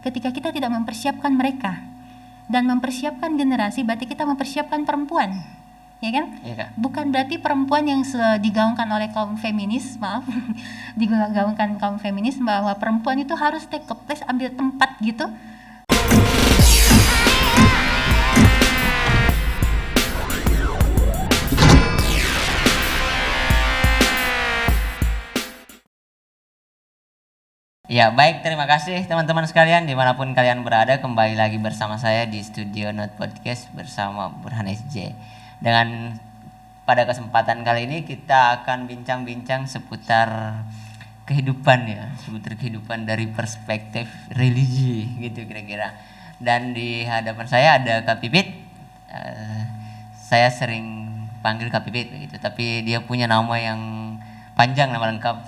ketika kita tidak mempersiapkan mereka. Dan mempersiapkan generasi berarti kita mempersiapkan perempuan. Ya kan? Iya, Kak. Bukan berarti perempuan yang digaungkan oleh kaum feminis, maaf, digaungkan kaum feminis bahwa perempuan itu harus take a place, ambil tempat gitu. Ya, baik, terima kasih teman-teman sekalian dimanapun kalian berada, kembali lagi bersama saya di Studio Note Podcast bersama Burhan SJ. Dengan pada kesempatan kali ini kita akan bincang-bincang seputar kehidupan ya, seputar kehidupan dari perspektif religi gitu kira-kira. Dan di hadapan saya ada Kak Pipit. Saya sering panggil Kak Pipit begitu, tapi dia punya nama yang panjang, nama lengkap.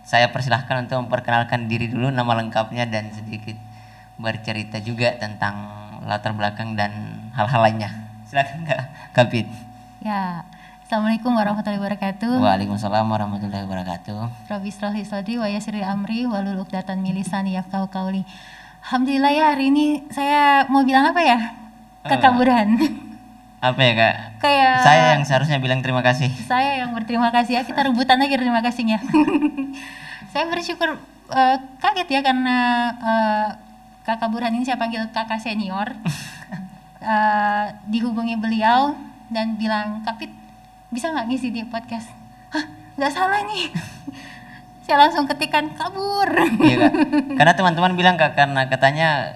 Saya persilahkan untuk memperkenalkan diri dulu, nama lengkapnya, dan sedikit bercerita juga tentang latar belakang dan hal-hal lainnya. Silakan Kak Pit. Ya, Assalamualaikum warahmatullahi wabarakatuh. Waalaikumsalam warahmatullahi wabarakatuh. Rabbi shrah li sadri wa yassir li amri wahlul 'uqdatam min lisani yafqahu qawli. Alhamdulillah ya, hari ini saya mau bilang apa ya? Kakak Burhan. Apa ya, Kak? Kayak saya yang seharusnya bilang terima kasih. Saya yang berterima kasih ya, kita rebutan aja terima kasihnya. Saya bersyukur, kaget ya karena Kakak Burhan ini saya panggil kakak senior. Dihubungi beliau dan bilang, Kak Pit, bisa nggak ngisi di podcast? Hah, nggak salah nih. Saya langsung ketikan kabur. Iya, Kak. Karena teman-teman bilang, Kak, karena katanya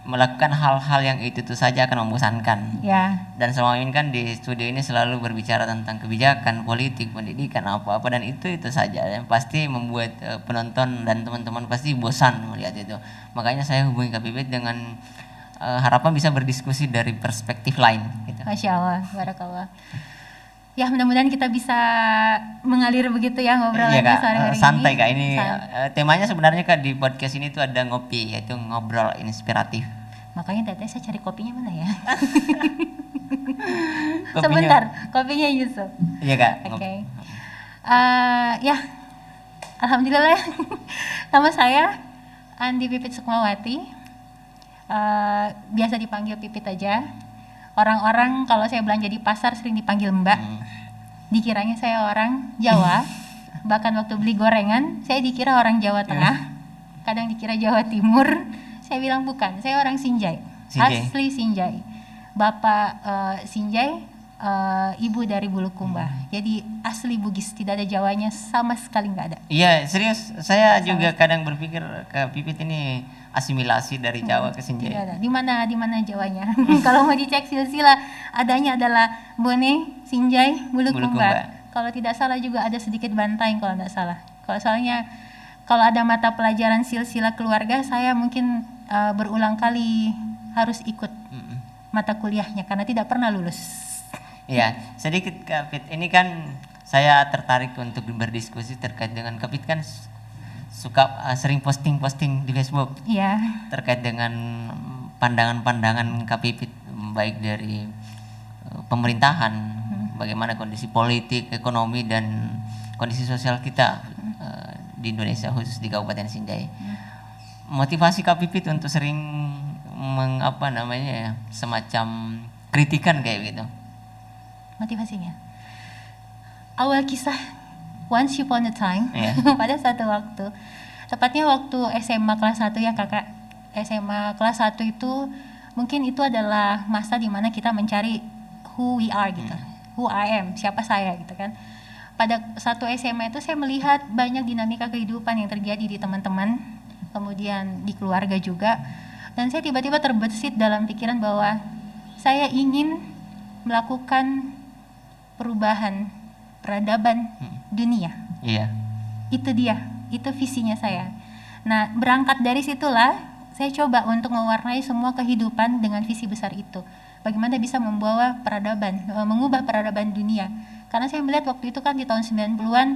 melakukan hal-hal yang itu saja akan membosankan. Ya. Dan selama ini kan di studio ini selalu berbicara tentang kebijakan, politik, pendidikan, apa-apa, dan itu saja yang pasti membuat penonton dan teman-teman pasti bosan melihat itu. Makanya saya hubungi Kak Pipit dengan harapan bisa berdiskusi dari perspektif lain gitu. Masya Allah, barakallah. Ya, mudah-mudahan kita bisa mengalir begitu ya ngobrol Iya, lagi Kak, sore hari santai ini. Kak, ini temanya sebenarnya Kak di podcast ini tuh ada ngopi, yaitu ngobrol inspiratif. Makanya tadi saya cari kopinya mana ya? Sebentar, kopinya Yusuf. Iya, Kak. Oke. Ya, alhamdulillah. Nama saya Andi Pipit Sukmawati. Biasa dipanggil Pipit aja. Orang-orang kalau saya belanja di pasar sering dipanggil Mbak. Dikiranya saya orang Jawa. Bahkan waktu beli gorengan, saya dikira orang Jawa Tengah. Kadang dikira Jawa Timur. Saya bilang bukan, saya orang Sinjai. Asli Sinjai. Bapak Sinjai, ibu dari Bulukumba. Jadi asli Bugis, tidak ada Jawanya sama sekali, nggak ada. Iya, serius. Saya juga kadang berpikir Kak Pipit ini asimilasi dari Jawa ke Sinjai. Tidak ada. Di mana Jawanya? Kalau mau dicek silsilah, adanya adalah Bone, Sinjai, Bulukumba. Kalau tidak salah juga ada sedikit Bantaing kalau tidak salah. Kalau ada mata pelajaran silsilah keluarga, saya mungkin berulang kali harus ikut mata kuliahnya karena tidak pernah lulus. Iya, sedikit Kak Pit. Ini kan saya tertarik untuk berdiskusi terkait dengan Kak Pit kan suka sering posting-posting di Facebook. Iya. Terkait dengan pandangan-pandangan Kak Pipit baik dari pemerintahan, bagaimana kondisi politik, ekonomi, dan kondisi sosial kita di Indonesia, khusus di Kabupaten Sinjai. Motivasi Kak Pipit untuk sering semacam kritikan kayak gitu. Motivasinya awal kisah once upon a time. Pada satu waktu, tepatnya waktu SMA kelas 1 ya kakak. SMA kelas 1 itu mungkin itu adalah masa dimana kita mencari who we are gitu, who I am, siapa saya gitu kan. Pada satu SMA itu saya melihat banyak dinamika kehidupan yang terjadi di teman-teman, kemudian di keluarga juga. Dan saya tiba-tiba terbesit dalam pikiran bahwa saya ingin melakukan perubahan peradaban dunia. Iya. Itu dia, itu visinya saya. Nah, berangkat dari situlah saya coba untuk mewarnai semua kehidupan dengan visi besar itu. Bagaimana bisa membawa peradaban, mengubah peradaban dunia. Karena saya melihat waktu itu kan di tahun 90-an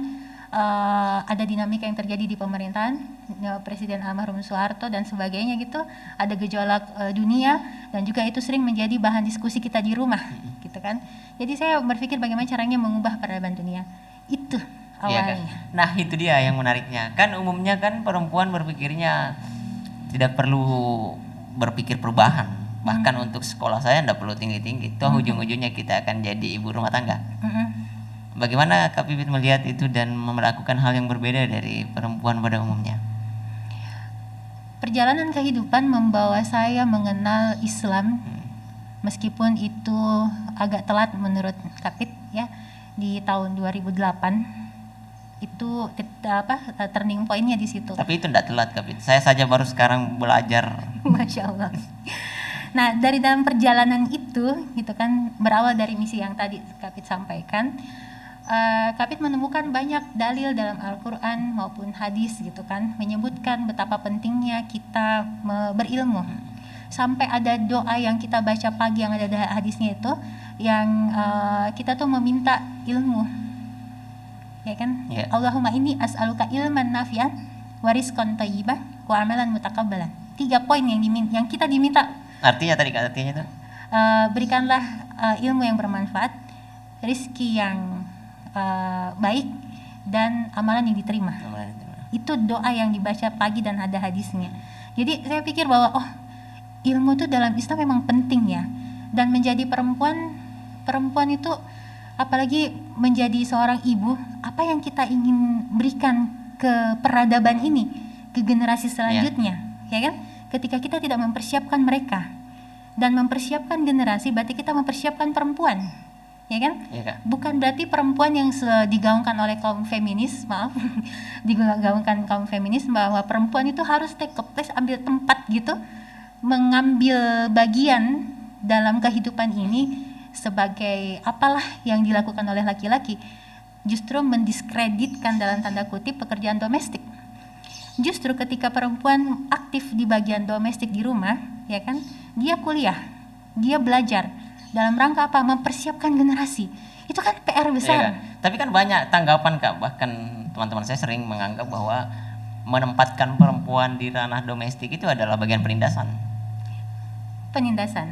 ada dinamika yang terjadi di pemerintahan Presiden almarhum Soeharto dan sebagainya gitu, ada gejolak dunia, dan juga itu sering menjadi bahan diskusi kita di rumah gitu kan. Jadi saya berpikir bagaimana caranya mengubah peradaban dunia. Itu awalnya. Iya, kan? Nah, itu dia yang menariknya. Kan umumnya kan perempuan berpikirnya tidak perlu berpikir perubahan. Bahkan untuk sekolah saya tidak perlu tinggi-tinggi. Toh ujung-ujungnya kita akan jadi ibu rumah tangga. Bagaimana Kak Pipit melihat itu dan melakukan hal yang berbeda dari perempuan pada umumnya? Perjalanan kehidupan membawa saya mengenal Islam, meskipun itu agak telat menurut Kapit ya, di tahun 2008 itu turning pointnya di situ. Tapi itu tidak telat Kapit, saya saja baru sekarang belajar. Masya Allah. Nah, dari dalam perjalanan itu gitu kan, berawal dari misi yang tadi Kapit sampaikan, Kapit menemukan banyak dalil dalam Al-Quran maupun hadis gitu kan, menyebutkan betapa pentingnya kita berilmu. Sampai ada doa yang kita baca pagi yang ada hadisnya itu, yang kita tuh meminta ilmu, ya kan? Yeah. Allahumma inni as'aluka ilman nafi'an wa rizqan thayyiban wa amalan mutakabbalan. 3 poin yang kita diminta. Artinya tadi artinya itu? Berikanlah ilmu yang bermanfaat, rizki yang baik, dan amalan yang diterima. Itu doa yang dibaca pagi dan ada hadisnya. Jadi saya pikir bahwa ilmu itu dalam Islam memang penting ya. Dan menjadi perempuan itu, apalagi menjadi seorang ibu, apa yang kita ingin berikan ke peradaban ini, ke generasi selanjutnya, ya kan? Ketika kita tidak mempersiapkan mereka dan mempersiapkan generasi, berarti kita mempersiapkan perempuan. Ya kan? Ya, bukan berarti perempuan yang digaungkan oleh kaum feminis, digaungkan kaum feminis bahwa perempuan itu harus take a place, ambil tempat gitu, mengambil bagian dalam kehidupan ini sebagai apalah yang dilakukan oleh laki-laki. Justru mendiskreditkan dalam tanda kutip pekerjaan domestik. Justru ketika perempuan aktif di bagian domestik di rumah, ya kan, dia kuliah, dia belajar dalam rangka apa? Mempersiapkan generasi. Itu kan PR besar. Ya, tapi kan banyak tanggapan Kak, bahkan teman-teman saya sering menganggap bahwa menempatkan perempuan di ranah domestik itu adalah bagian penindasan.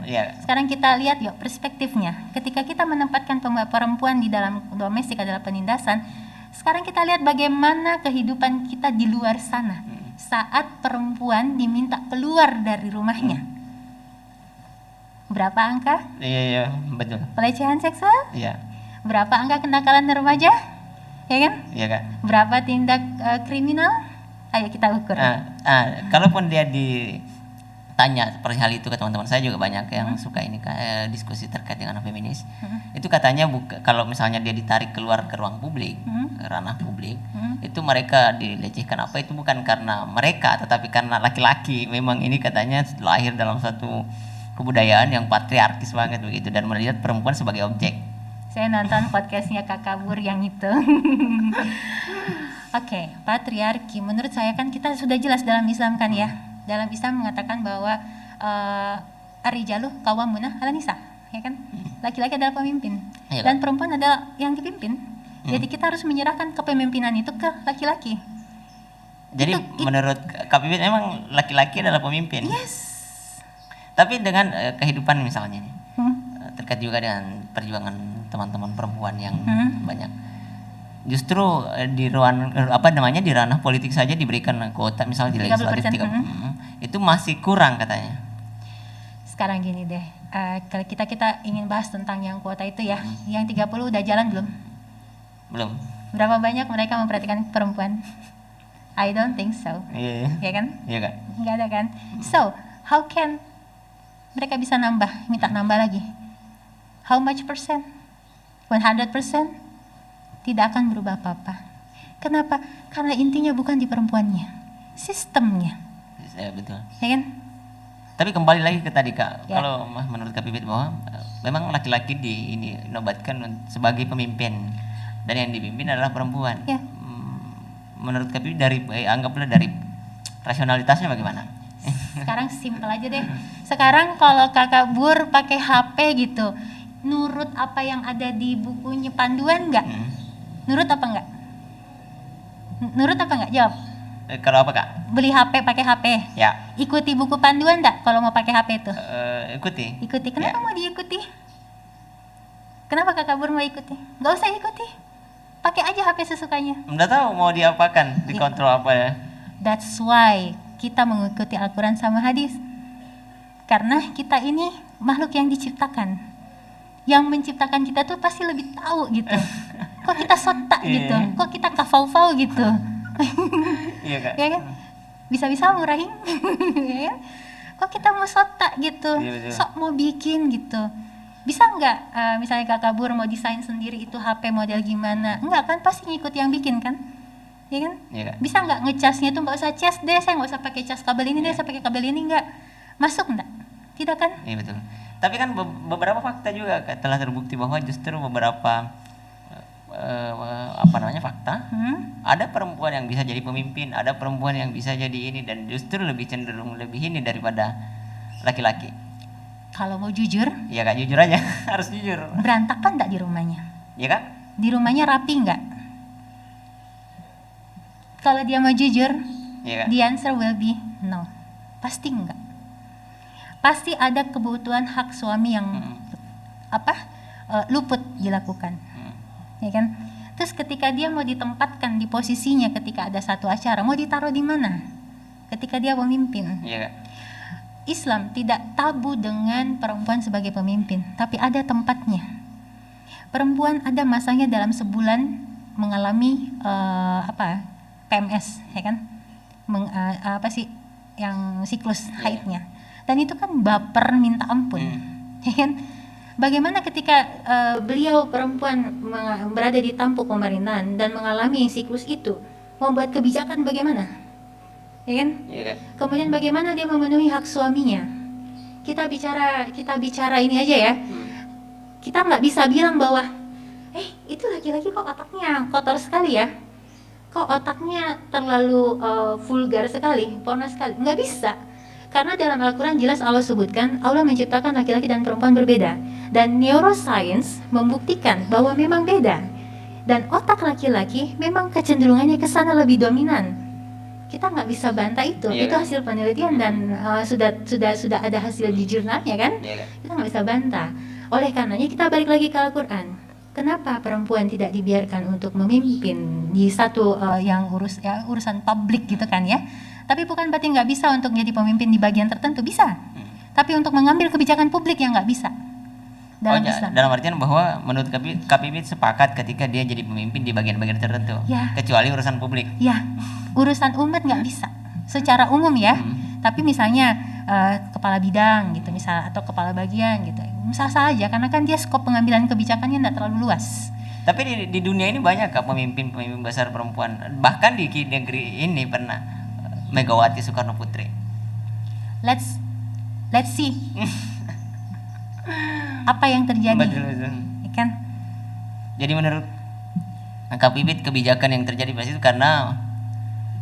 Ya. Sekarang kita lihat yuk perspektifnya. Ketika kita menempatkan perempuan di dalam domestik adalah penindasan, sekarang kita lihat bagaimana kehidupan kita di luar sana saat perempuan diminta keluar dari rumahnya. Berapa angka? Iya, betul. Pelecehan seksual? Iya. Berapa angka kenakalan remaja? Ya kan? Iya, Kak. Berapa tindak kriminal? Ayo kita ukur. Kalaupun dia ditanya perihal itu ke teman-teman saya juga banyak yang suka ini diskusi terkait dengan feminis. Itu katanya kalau misalnya dia ditarik keluar ke ruang publik, ke ranah publik, itu mereka dilecehkan apa itu bukan karena mereka tetapi karena laki-laki. Memang ini katanya lahir dalam satu kebudayaan yang patriarkis banget begitu dan melihat perempuan sebagai objek. Saya nonton podcastnya Kak Kabur yang itu. Oke, patriarki. Menurut saya kan kita sudah jelas dalam Islam kan ya. Dalam Islam mengatakan bahwa ar-rijalu qawwamuna 'alan nisa, ya kan? Laki-laki adalah pemimpin dan perempuan adalah yang dipimpin. Jadi kita harus menyerahkan kepemimpinan itu ke laki-laki. Jadi menurut Kak Pipit memang laki-laki adalah pemimpin. Yes. Tapi dengan kehidupan misalnya nih, terkait juga dengan perjuangan teman-teman perempuan yang banyak. Justru di di ranah politik saja diberikan kuota misalnya di legislatif 30%, itu masih kurang katanya. Sekarang gini deh, kalau kita ingin bahas tentang yang kuota itu ya, yang 30 udah jalan belum? Belum. Berapa banyak mereka memperhatikan perempuan? I don't think so. Iya. Ya kan? Iya kan? Nggak ada kan? So, how can mereka bisa minta nambah lagi? How much percent? 100%? Tidak akan berubah apa-apa. Kenapa? Karena intinya bukan di perempuannya, sistemnya. Ya, betul. Ya kan? Tapi kembali lagi ke tadi Kak, kalau menurut Kak Pipit bahwa memang laki-laki dinobatkan sebagai pemimpin dan yang dipimpin adalah perempuan. Ya. Menurut Kak Pipit anggaplah dari rasionalitasnya bagaimana? Sekarang simpel aja deh. Sekarang kalau Kakak Bur pakai HP gitu, nurut apa yang ada di bukunya panduan nggak? Nurut apa nggak? Nurut apa nggak? Jawab. Kalau apa Kak? Beli HP pakai HP. Ya. Ikuti buku panduan nggak kalau mau pakai HP itu? Ikuti. Ikuti. Kenapa mau diikuti? Kenapa Kakak Bur mau ikuti? Nggak usah ikuti. Pakai aja HP sesukanya. Nggak tahu mau diapakan, dikontrol apa ya? That's why kita mengikuti Al-Quran sama hadis. Karena kita ini makhluk yang diciptakan. Yang menciptakan kita tuh pasti lebih tahu gitu. Kok kita sotak gitu, kok kita kafau-fau gitu. Iya Kak. Ya kan? Bisa-bisa murahing. Ya kan? Kok kita mau sotak gitu, sok mau bikin gitu. Bisa nggak misalnya Kak Kabur mau desain sendiri itu HP model gimana? Enggak kan, pasti ngikut yang bikin kan? Ya kan? Iya. Bisa nggak ngecasnya tuh nggak usah cas deh, saya nggak usah pakai cas kabel ini deh, saya pakai kabel ini, nggak masuk nggak? Tidak kan? Iya betul. Tapi kan beberapa fakta juga Kak, telah terbukti bahwa justru beberapa fakta, ada perempuan yang bisa jadi pemimpin, ada perempuan yang bisa jadi ini, dan justru lebih cenderung lebih ini daripada laki-laki. Kalau mau jujur, iya Kak, jujur aja. Harus jujur. berantakan nggak di rumahnya? Iya Kak? Di rumahnya rapi nggak? Kalau dia mau jujur, Iya Kak? the answer will be no. Pasti enggak. Pasti ada kebutuhan hak suami yang luput dilakukan. Ya kan? Terus ketika dia mau ditempatkan di posisinya ketika ada satu acara, mau ditaruh di mana? Ketika dia pemimpin. Iya Kak. Islam tidak tabu dengan perempuan sebagai pemimpin, tapi ada tempatnya. Perempuan ada masanya dalam sebulan mengalami PMS, ya kan? Yang siklus haidnya. Dan itu kan baper minta ampun, ya kan? Bagaimana ketika beliau perempuan berada di tampuk pemerintahan dan mengalami siklus itu, membuat kebijakan bagaimana? Ya kan? Iya. Kemudian bagaimana dia memenuhi hak suaminya? Kita bicara ini aja ya. Kita nggak bisa bilang bahwa itu laki-laki kok otaknya kotor sekali ya, kok otaknya terlalu vulgar sekali, porno sekali. Nggak bisa, karena dalam Al-Quran jelas Allah sebutkan Allah menciptakan laki-laki dan perempuan berbeda, dan neuroscience membuktikan bahwa memang beda, dan otak laki-laki memang kecenderungannya ke sana lebih dominan. Kita nggak bisa bantah itu. Iya, Itu kan? hasil penelitian dan sudah ada hasil di jurnalnya kan. Iya Kak. Kita nggak bisa bantah. Oleh karenanya kita balik lagi ke Al-Quran. Kenapa perempuan tidak dibiarkan untuk memimpin di satu urusan publik gitu kan ya? Tapi bukan berarti nggak bisa untuk jadi pemimpin di bagian tertentu, bisa. Tapi untuk mengambil kebijakan publik yang nggak bisa. Dalam Islam. Dalam artian bahwa menurut KPB sepakat ketika dia jadi pemimpin di bagian-bagian tertentu, Ya. kecuali urusan publik. Ya, urusan umat nggak bisa secara umum ya. Tapi misalnya kepala bidang gitu misal, atau kepala bagian gitu, sah-sah aja karena kan dia skop pengambilan kebijakannya nggak terlalu luas. Tapi di dunia ini banyak Kak pemimpin besar perempuan. Bahkan di negeri ini pernah Megawati Soekarno Putri. Let's see apa yang terjadi. Betul. Ya kan? Jadi menurut Kak Pipit, kebijakan yang terjadi pasti itu karena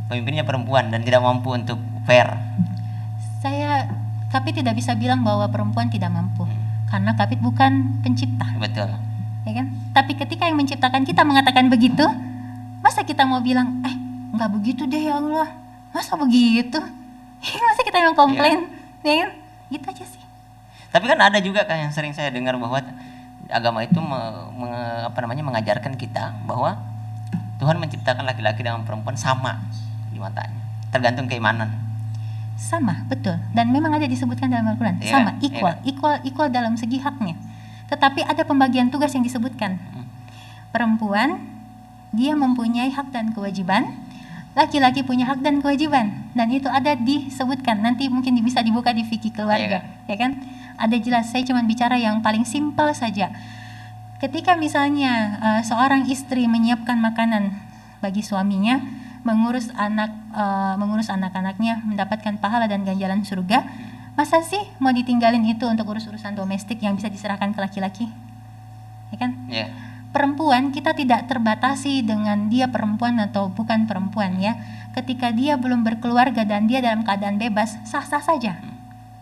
pemimpinnya perempuan dan tidak mampu untuk fair. Kapit tidak bisa bilang bahwa perempuan tidak mampu, karena Kapit bukan pencipta. Betul. Ya kan? Tapi ketika yang menciptakan kita mengatakan begitu, masa kita mau bilang, nggak begitu deh ya Allah, masa begitu? Masa kita yang komplain, ya kan? Gitu aja sih. Tapi kan ada juga kan yang sering saya dengar bahwa agama itu mengajarkan kita bahwa Tuhan menciptakan laki-laki dan perempuan sama di matanya, tergantung keimanan. Sama, betul. Dan memang ada disebutkan dalam Al-Quran, sama, equal dalam segi haknya. Tetapi ada pembagian tugas yang disebutkan. Perempuan, dia mempunyai hak dan kewajiban, laki-laki punya hak dan kewajiban, dan itu ada disebutkan. Nanti mungkin bisa dibuka di fikih keluarga, ya kan? Ada jelas. Saya cuma bicara yang paling simpel saja. Ketika misalnya seorang istri menyiapkan makanan bagi suaminya, mengurus anak-anaknya, mendapatkan pahala dan ganjaran surga, masa sih mau ditinggalin itu untuk urusan domestik yang bisa diserahkan ke laki-laki? Ya kan? Yeah. Perempuan, kita tidak terbatasi dengan dia perempuan atau bukan perempuan ya. Ketika dia belum berkeluarga dan dia dalam keadaan bebas, sah-sah saja,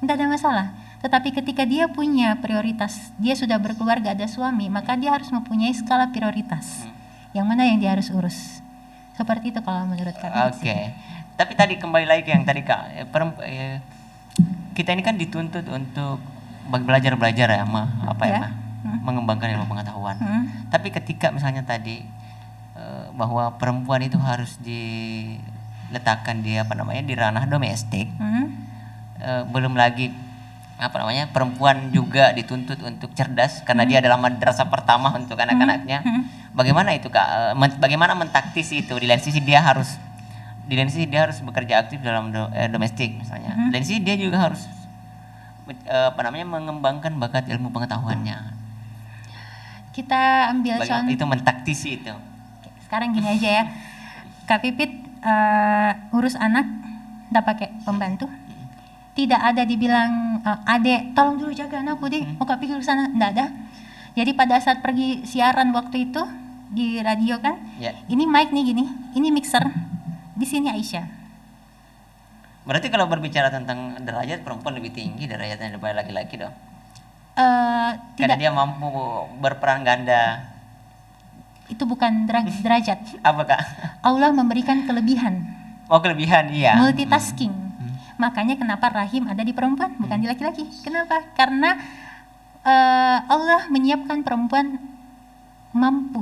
tidak ada masalah. Tetapi ketika dia punya prioritas, dia sudah berkeluarga, ada suami, maka dia harus mempunyai skala prioritas. Yang mana yang dia harus urus. Seperti itu kalau menurut kami. Oke. Tapi tadi kembali lagi ke yang tadi Kak, kita ini kan dituntut untuk belajar ya, mengembangkan ilmu pengetahuan. Tapi ketika misalnya tadi bahwa perempuan itu harus letakkan dia di ranah domestik, belum lagi perempuan juga dituntut untuk cerdas karena dia adalah madrasah pertama untuk anak-anaknya. Bagaimana itu Kak? Bagaimana mentaktisi itu? Di lain sisi dia harus bekerja aktif dalam domestik misalnya. Di lain sisi dia juga harus mengembangkan bakat ilmu pengetahuannya. Kita ambil contoh itu mentaktisi itu. Sekarang gini aja ya, Kak Pipit urus anak nggak pakai pembantu, tidak ada dibilang adek tolong dulu jaga anakku deh, mau Kak Pipit urus sana, nggak ada. Jadi pada saat pergi siaran waktu itu di radio kan, ini mic nih gini, ini mixer, di sini Aisyah. Berarti kalau berbicara tentang derajat, perempuan lebih tinggi derajatnya daripada laki-laki dong? Karena dia mampu berperan ganda. Itu bukan derajat. Apa Kak? Allah memberikan kelebihan. Oh, kelebihan, iya. Multitasking. Makanya kenapa rahim ada di perempuan, bukan di laki-laki. Kenapa? Karena Allah menyiapkan perempuan mampu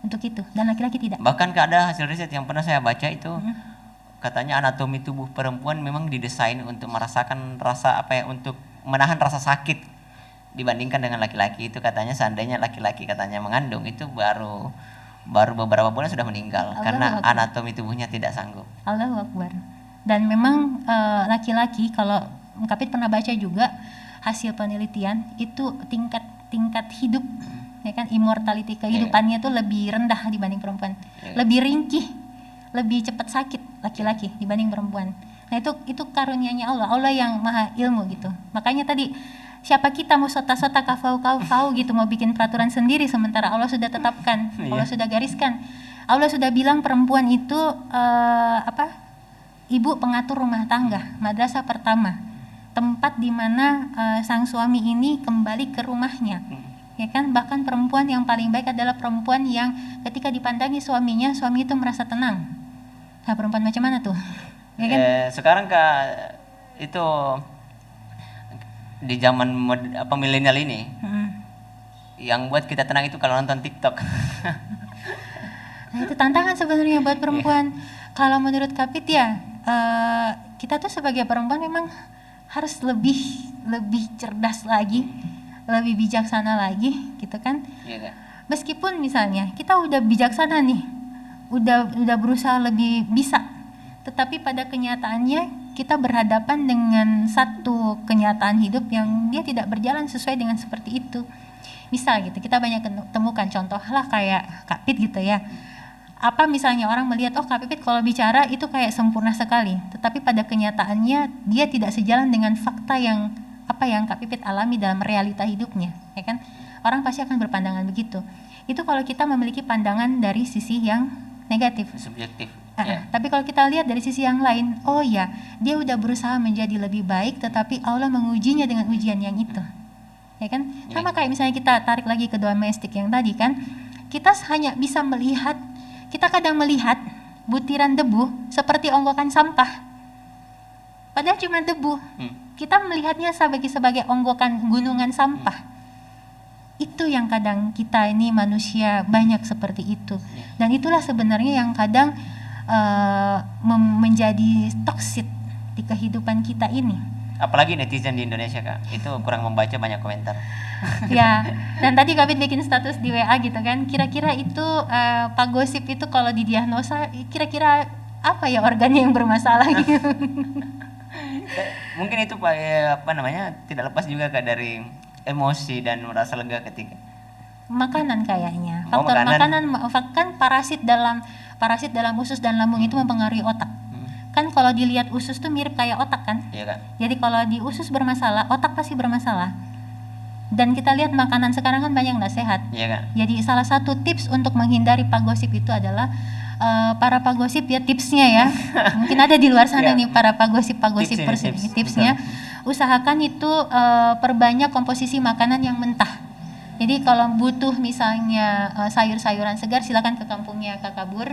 untuk itu, dan laki-laki tidak. Bahkan ada hasil riset yang pernah saya baca itu, katanya anatomi tubuh perempuan memang didesain untuk merasakan rasa untuk menahan rasa sakit dibandingkan dengan laki-laki. Itu katanya seandainya laki-laki katanya mengandung itu baru beberapa bulan sudah meninggal karena anatomi tubuhnya tidak sanggup. Allahu Akbar. Dan memang laki-laki, kalau Kapit pernah baca juga hasil penelitian itu tingkat hidup, ya kan, immortality kehidupannya itu lebih rendah dibanding perempuan, lebih ringkih, lebih cepat sakit laki-laki dibanding perempuan. Nah itu karunia-Nya Allah yang maha ilmu gitu. Makanya tadi siapa kita mau sota-sota kafau gitu, mau bikin peraturan sendiri sementara Allah sudah tetapkan, Allah sudah gariskan. Allah sudah bilang perempuan itu ibu pengatur rumah tangga, madrasah pertama, tempat di mana sang suami ini kembali ke rumahnya. Ya kan, bahkan perempuan yang paling baik adalah perempuan yang ketika dipandangi suaminya, suami itu merasa tenang. Nah, perempuan macam mana tuh? Ya kan? Sekarang Kak, itu di zaman milenial ini, yang buat kita tenang itu kalau nonton TikTok. Nah, itu tantangan sebenarnya buat perempuan. Kalau menurut Kapit ya, kita tuh sebagai perempuan memang harus lebih cerdas lagi, lebih bijaksana lagi, gitu kan? Iya, meskipun misalnya kita udah bijaksana nih, udah berusaha lebih bisa, tetapi pada kenyataannya kita berhadapan dengan satu kenyataan hidup yang dia tidak berjalan sesuai dengan seperti itu. Misal gitu, kita banyak temukan contoh lah kayak Kak Pit gitu ya. Apa misalnya orang melihat, oh Kak Pipit kalau bicara itu kayak sempurna sekali, tetapi pada kenyataannya dia tidak sejalan dengan fakta yang Kak Pipit alami dalam realita hidupnya, ya kan? Orang pasti akan berpandangan begitu. Itu kalau kita memiliki pandangan dari sisi yang negatif, subjektif. Tapi kalau kita lihat dari sisi yang lain, oh ya, dia udah berusaha menjadi lebih baik, tetapi Allah mengujinya dengan ujian yang itu, ya kan? Sama kayak misalnya kita tarik lagi ke domestik yang tadi kan, kita hanya bisa melihat, kita kadang melihat butiran debu seperti onggokan sampah, padahal cuma debu. Kita melihatnya sebagai onggokan gunungan sampah. Itu yang kadang kita ini manusia banyak seperti itu. Dan itulah sebenarnya yang kadang menjadi toksik di kehidupan kita ini. Apalagi netizen di Indonesia Kak, itu kurang membaca banyak komentar. Ya, dan tadi Kapit bikin status di WA gitu kan, kira-kira itu Pak Gosip itu kalau didiagnosa kira-kira apa ya organnya yang bermasalah gitu. Mungkin itu tidak lepas juga Kak dari emosi dan merasa lega ketika makanan kayaknya. Faktor makanan kan parasit dalam usus dan lambung itu mempengaruhi otak. Kan kalau dilihat usus tuh mirip kayak otak kan? Iya Kak. Jadi kalau di usus bermasalah, otak pasti bermasalah. Dan kita lihat makanan sekarang kan banyak nggak sehat. Iya Kak. Jadi salah satu tips untuk menghindari Pak Gosip itu adalah para Pak Gosip ya, tipsnya ya. Mungkin ada di luar sana nih para Pak Gosip tipsnya. Usahakan itu perbanyak komposisi makanan yang mentah. Jadi kalau butuh misalnya sayur-sayuran segar, silakan ke kampungnya Kak Kabur,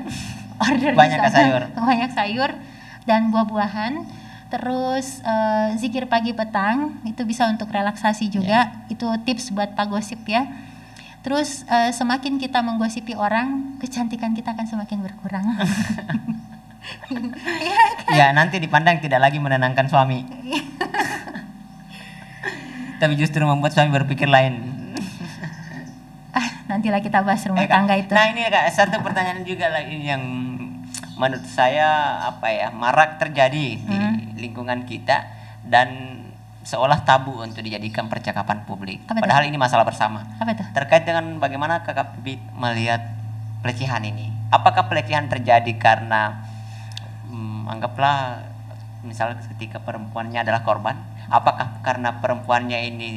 order banyak sayur dan buah-buahan. Terus zikir pagi petang itu bisa untuk relaksasi juga. Itu tips buat Pak Gosip ya. Terus semakin kita menggosipi orang, kecantikan kita akan semakin berkurang. Ya, nanti dipandang tidak lagi menenangkan suami. Tapi justru membuat suami berpikir lain. Nantilah kita bahas rumah tangga itu. Nah, ini Kak, satu pertanyaan juga lagi yang menurut saya marak terjadi di lingkungan kita dan seolah tabu untuk dijadikan percakapan publik. Padahal ini masalah bersama. Apa itu? Terkait dengan bagaimana Kakak Pipit melihat pelecehan ini. Apakah pelecehan terjadi karena anggaplah misalnya ketika perempuannya adalah korban, apakah karena perempuannya ini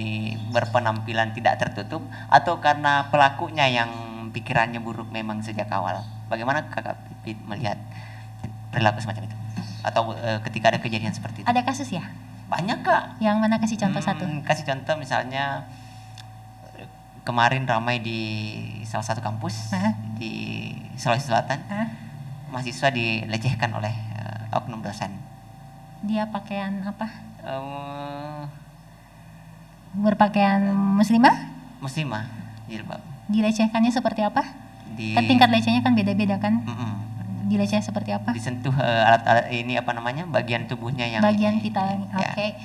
berpenampilan tidak tertutup atau karena pelakunya yang pikirannya buruk memang sejak awal? Bagaimana Kakak Pipit melihat perilaku semacam itu? Atau ketika ada kejadian seperti itu? Ada kasus ya? Banyak Kak. Yang mana, kasih contoh satu? Kasih contoh misalnya kemarin ramai di salah satu kampus di Sulawesi Selatan, mahasiswa dilecehkan oleh oknum dosen. Dia pakaian apa? Berpakaian muslimah? Muslimah, jilbab. Dilecehkannya seperti apa? Kan tingkat lecehnya kan beda-beda kan? Dileceh seperti apa? Disentuh alat-alat ini apa namanya? Bagian tubuhnya yang bagian vital. Oke.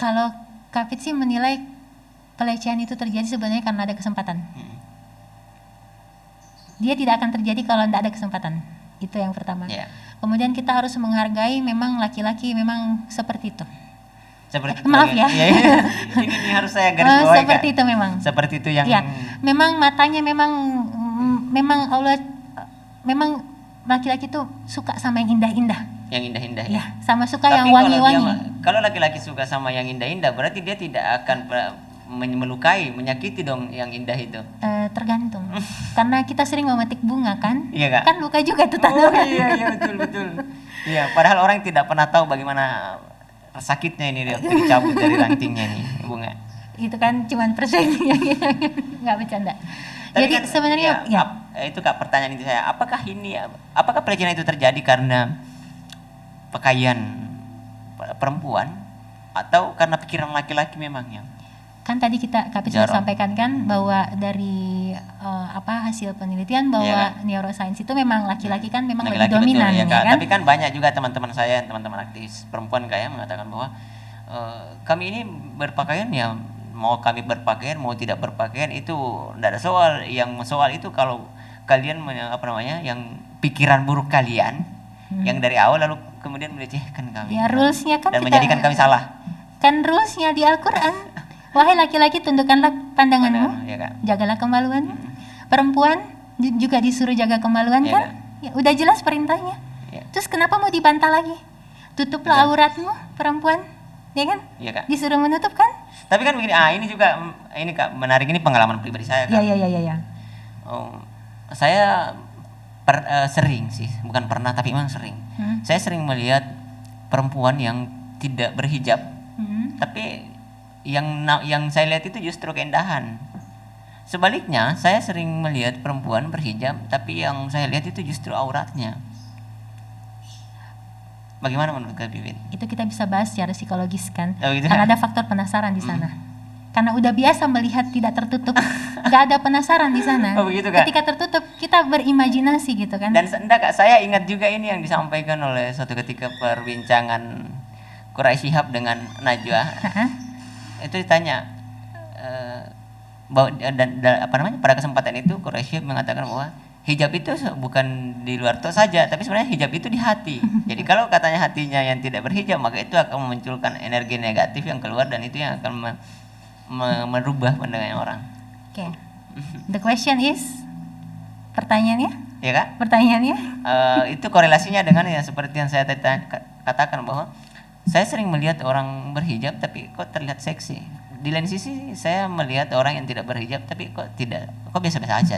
Kalau Kapit sih menilai pelecehan itu terjadi sebenarnya karena ada kesempatan. Dia tidak akan terjadi kalau tidak ada kesempatan. Itu yang pertama. Kemudian kita harus menghargai memang laki-laki memang seperti itu. Maaf ya. Ini harus saya garis bawahi. Seperti itu memang. Seperti itu yang. Ya, memang matanya memang Allah memang laki-laki itu suka sama yang indah-indah. Yang indah-indah ya. Sama suka tapi yang wangi-wangi. Kalau laki-laki suka sama yang indah-indah, berarti dia tidak akan melukai, menyakiti dong yang indah itu. Tergantung. Karena kita sering memetik bunga kan? Iya, Kak. Kan luka juga tuh tanaman. Iya betul. Iya, padahal orang tidak pernah tahu bagaimana sakitnya ini dia dicabut dari rantingnya nih bunga. Itu kan cuman persepsinya, nggak bercanda. Tapi jadi kan, sebenarnya itu Kak pertanyaan itu saya, apakah pelecehan itu terjadi karena pakaian perempuan atau karena pikiran laki-laki memangnya? Kan tadi Kak sudah sampaikan kan bahwa dari hasil penelitian bahwa neuroscience itu memang laki-laki kan memang lebih dominan betul, kan? Tapi kan banyak juga teman-teman saya, teman-teman aktivis perempuan kayak mengatakan bahwa kami ini berpakaian ya mau kami berpakaian mau tidak berpakaian itu tidak ada soal. Yang soal itu kalau kalian yang pikiran buruk kalian yang dari awal lalu kemudian melecehkan kami. Ya rulesnya kan dan menjadikan kami salah. Kan rulesnya di Al-Quran. Wahai laki-laki tundukkanlah pandanganmu, jagalah kemaluanmu. Perempuan juga disuruh jaga kemaluan kan? Ya, udah jelas perintahnya. Terus kenapa mau dibantah lagi? Tutuplah auratmu perempuan, ya kan? Disuruh menutup kan? Tapi kan begini, ini juga ini Kak menarik, ini pengalaman pribadi saya Kak. Iya. Saya sering sih, bukan pernah tapi memang sering. Saya sering melihat perempuan yang tidak berhijab, tapi yang saya lihat itu justru keindahan. Sebaliknya, saya sering melihat perempuan berhijab, tapi yang saya lihat itu justru auratnya. Bagaimana menurut Kak Pipit? Itu kita bisa bahas secara psikologis kan, gitu karena ada faktor penasaran di sana. Karena udah biasa melihat tidak tertutup, nggak ada penasaran di sana. Begitu, Kak? Ketika tertutup, kita berimajinasi gitu kan. Dan enggak Kak, saya ingat juga ini yang disampaikan oleh suatu ketika perbincangan Quraish Shihab dengan Najwa. Itu ditanya bahwa pada kesempatan itu Quraish Shihab mengatakan bahwa hijab itu bukan di luar toh saja, tapi sebenarnya hijab itu di hati. Jadi kalau katanya hatinya yang tidak berhijab, maka itu akan memunculkan energi negatif yang keluar dan itu yang akan merubah pandangan orang. Oke. The question is, pertanyaannya? Ya Kak? Pertanyaannya? Itu korelasinya dengan yang seperti yang saya katakan bahwa saya sering melihat orang berhijab tapi kok terlihat seksi. Di lain sisi saya melihat orang yang tidak berhijab tapi kok biasa-biasa aja.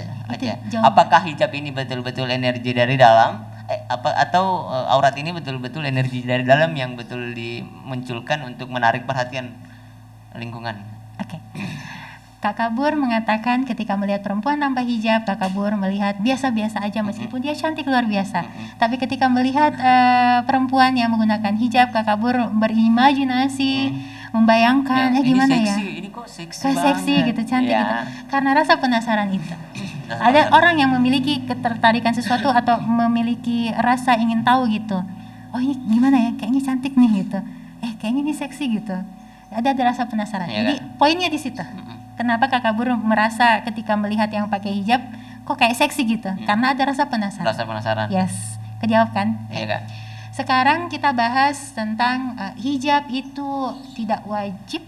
Apakah hijab ini betul-betul energi dari dalam atau aurat ini betul-betul energi dari dalam yang betul dimunculkan untuk menarik perhatian lingkungan? Oke. Kak Kabur mengatakan ketika melihat perempuan tanpa hijab, Kak Kabur melihat biasa-biasa aja meskipun dia cantik luar biasa. Tapi ketika melihat perempuan yang menggunakan hijab, Kak Kabur berimajinasi, membayangkan gimana seksi, ya? Ini kok seksi banget. Seksi gitu, cantik gitu. Karena rasa penasaran itu. Ada orang yang memiliki ketertarikan sesuatu atau memiliki rasa ingin tahu gitu. Oh ini gimana ya? Kayaknya cantik nih gitu. Kayaknya ini seksi gitu. Ada rasa penasaran. Jadi poinnya di situ. Kenapa Kakak Bur merasa ketika melihat yang pakai hijab kok kayak seksi gitu? Karena ada rasa penasaran. Rasa penasaran. Yes, kejawab kan? Iya Kak. Sekarang kita bahas tentang hijab itu tidak wajib,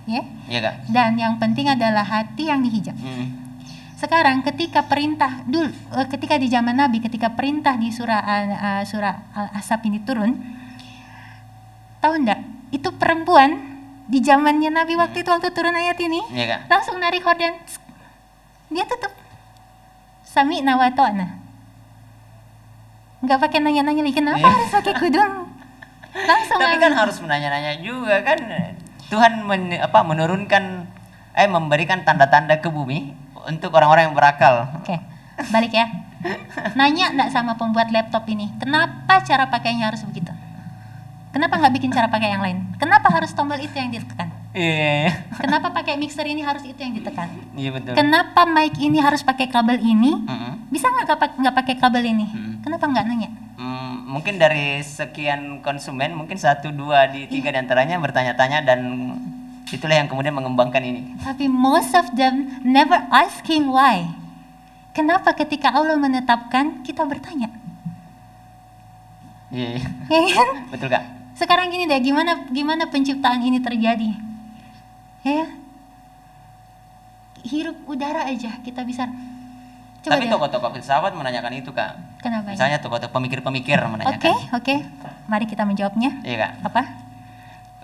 ya? Iya Kak. Dan yang penting adalah hati yang dihijab. Sekarang ketika perintah dulu, ketika di zaman Nabi, ketika perintah di surah Al-Ahzab ini turun, tahu enggak? Itu perempuan di zamannya Nabi waktu turun ayat ini, langsung narik horden, dia tutup. Sami'na wa ta'na. Nggak pakai nanya-nanya lagi, kenapa harus pakai kudung? Langsung. Tapi kan harus menanya-nanya juga kan. Tuhan menurunkan, memberikan tanda-tanda ke bumi untuk orang-orang yang berakal. Oke, balik ya. Nanya nggak sama pembuat laptop ini, kenapa cara pakainya harus begitu? Kenapa nggak bikin cara pakai yang lain? Kenapa harus tombol itu yang ditekan? Iya. Kenapa pakai mixer ini harus itu yang ditekan? Iya betul. Kenapa mic ini harus pakai kabel ini? Bisa nggak pakai kabel ini? Kenapa nggak nanya? Mungkin dari sekian konsumen, mungkin 1, 2, 3 diantaranya bertanya-tanya dan itulah yang kemudian mengembangkan ini. Tapi most of them never asking why. Kenapa ketika Allah menetapkan kita bertanya? Iya. Ya kan? Betul Kak. Sekarang gini deh, gimana penciptaan ini terjadi? Ya. Hirup udara aja kita bisa. Coba tapi tokoh-tokoh filsafat menanyakan itu Kak. Kenapa? Misalnya tokoh-tokoh pemikir-pemikir menanyakan. Oke. Mari kita menjawabnya. Iya Kak. Apa?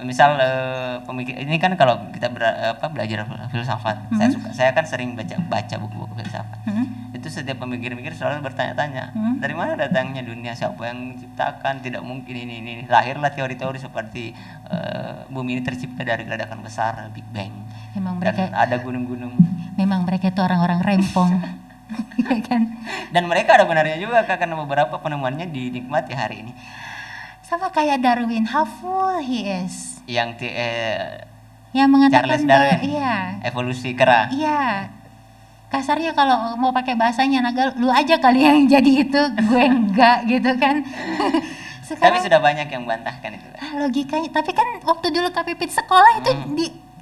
Misal pemikir ini kan kalau kita belajar filsafat, saya kan sering baca buku-buku filsafat. Itu setiap pemikir-pemikir selalu bertanya-tanya, dari mana datangnya dunia, siapa yang menciptakan, tidak mungkin ini. Lahirlah teori-teori seperti bumi ini tercipta dari ledakan besar, Big Bang. Dan ada gunung-gunung. Memang mereka itu orang-orang rempong. Kan? Dan mereka ada benarnya juga Kak, karena beberapa penemuannya dinikmati hari ini. Sama kayak Darwin, how full he is. Yang mengatakan Charles Darwin, iya, evolusi kera. Iya. Kasarnya kalau mau pakai bahasanya naga, lu aja kali yang jadi itu, gue enggak gitu kan. Sekarang, tapi sudah banyak yang bantahkan itu. Logikanya, tapi kan waktu dulu Kapipit sekolah itu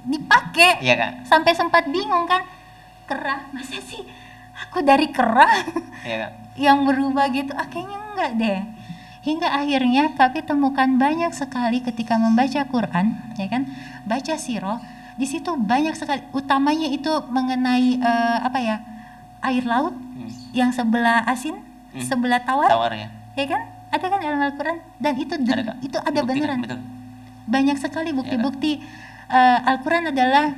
dipakai. Iya Kak. Sampai sempat bingung kan, kera, masa sih aku dari kera? Iya Kak. Yang berubah gitu, kayaknya enggak deh. Hingga akhirnya kami temukan banyak sekali ketika membaca Quran, ya kan, baca sirah, di situ banyak sekali, utamanya itu mengenai air laut yang sebelah asin, sebelah tawar ya kan, ada kan dalam Al-Quran, dan itu ada beneran. Betul. Banyak sekali bukti-bukti Al-Quran adalah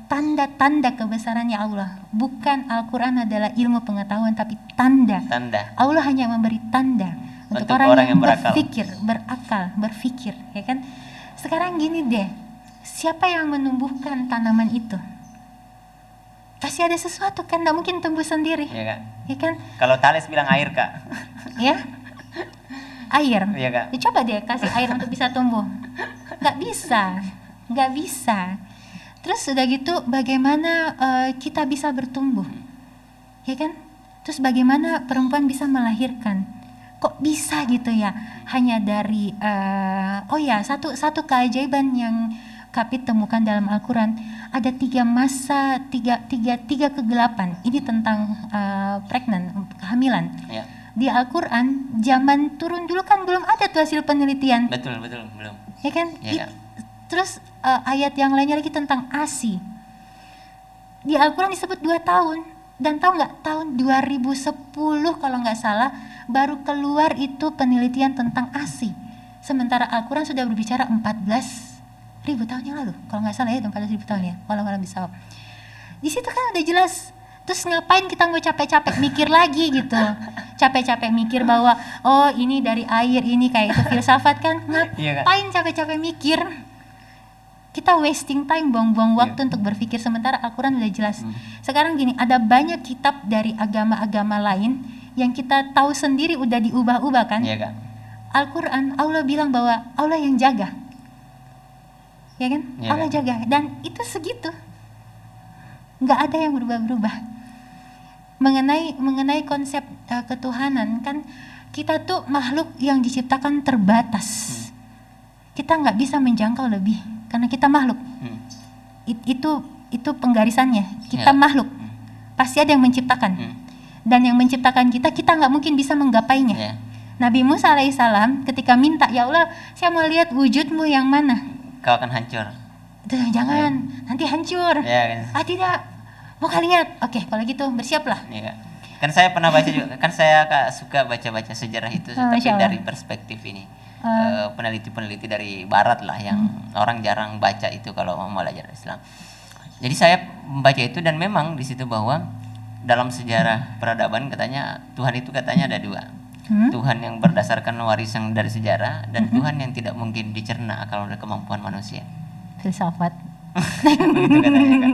tanda-tanda kebesarannya Allah. Bukan Al-Quran adalah ilmu pengetahuan, tapi tanda. Allah hanya memberi tanda untuk orang yang berakal, berpikir, ya kan? Sekarang gini deh, siapa yang menumbuhkan tanaman itu? Pasti ada sesuatu kan, nggak mungkin tumbuh sendiri. Iya Kak. Ya kan? Kalau Thales bilang air Kak. Ya? Air? Iya Kak. Ya, coba deh kasih air untuk bisa tumbuh. Nggak bisa. Terus udah gitu, bagaimana kita bisa bertumbuh? Ya kan? Terus bagaimana perempuan bisa melahirkan? Kok bisa gitu ya? Hanya dari satu keajaiban yang Kapit temukan dalam Al-Quran, ada 3 masa, tiga kegelapan. Ini tentang kehamilan. Ya. Di Al-Quran zaman turun dulu kan belum ada tuh hasil penelitian. Betul belum. Ya kan? Ya, Terus ayat yang lainnya lagi tentang ASI. Di Al-Quran disebut 2 tahun. Dan tahu nggak, tahun 2010 kalau nggak salah baru keluar itu penelitian tentang ASI. Sementara Al-Quran sudah berbicara 14.000 tahun yang lalu, kalau nggak salah ya, 14.000 tahun ya, walau bisa. Di situ kan udah jelas. Terus ngapain kita mau capek-capek mikir lagi gitu? Capek-capek mikir bahwa ini dari air, ini kayak itu filsafat kan? Ngapain capek-capek mikir? Kita wasting time, buang-buang waktu untuk berpikir, sementara Al-Quran udah jelas. Sekarang gini, ada banyak kitab dari agama-agama lain yang kita tahu sendiri udah diubah-ubah kan? Iya Kak. Al-Quran, Allah bilang bahwa Allah yang jaga, ya kan? Ya, Allah jaga, dan itu segitu. nggak ada yang berubah-berubah. Mengenai konsep ketuhanan kan, kita tuh makhluk yang diciptakan terbatas. Kita nggak bisa menjangkau lebih karena kita makhluk. Itu penggarisannya. Kita makhluk. Pasti ada yang menciptakan. Dan yang menciptakan kita nggak mungkin bisa menggapainya. Nabi Musa alaihissalam ketika minta, ya Allah, saya mau lihat wujudmu yang mana. Kau akan hancur. Jangan, nanti hancur. Tidak, mau kalian lihat. Oke, kalau gitu bersiaplah. Kan saya pernah baca juga, kan saya suka baca-baca sejarah itu, tapi dari perspektif ini. Peneliti-peneliti dari barat lah yang orang jarang baca itu kalau mau belajar Islam. Jadi saya membaca itu dan memang di situ bahwa dalam sejarah peradaban katanya Tuhan itu katanya ada dua. Tuhan yang berdasarkan warisan dari sejarah dan Tuhan yang tidak mungkin dicerna kalau oleh kemampuan manusia. Filsafat. Begitu katanya kan.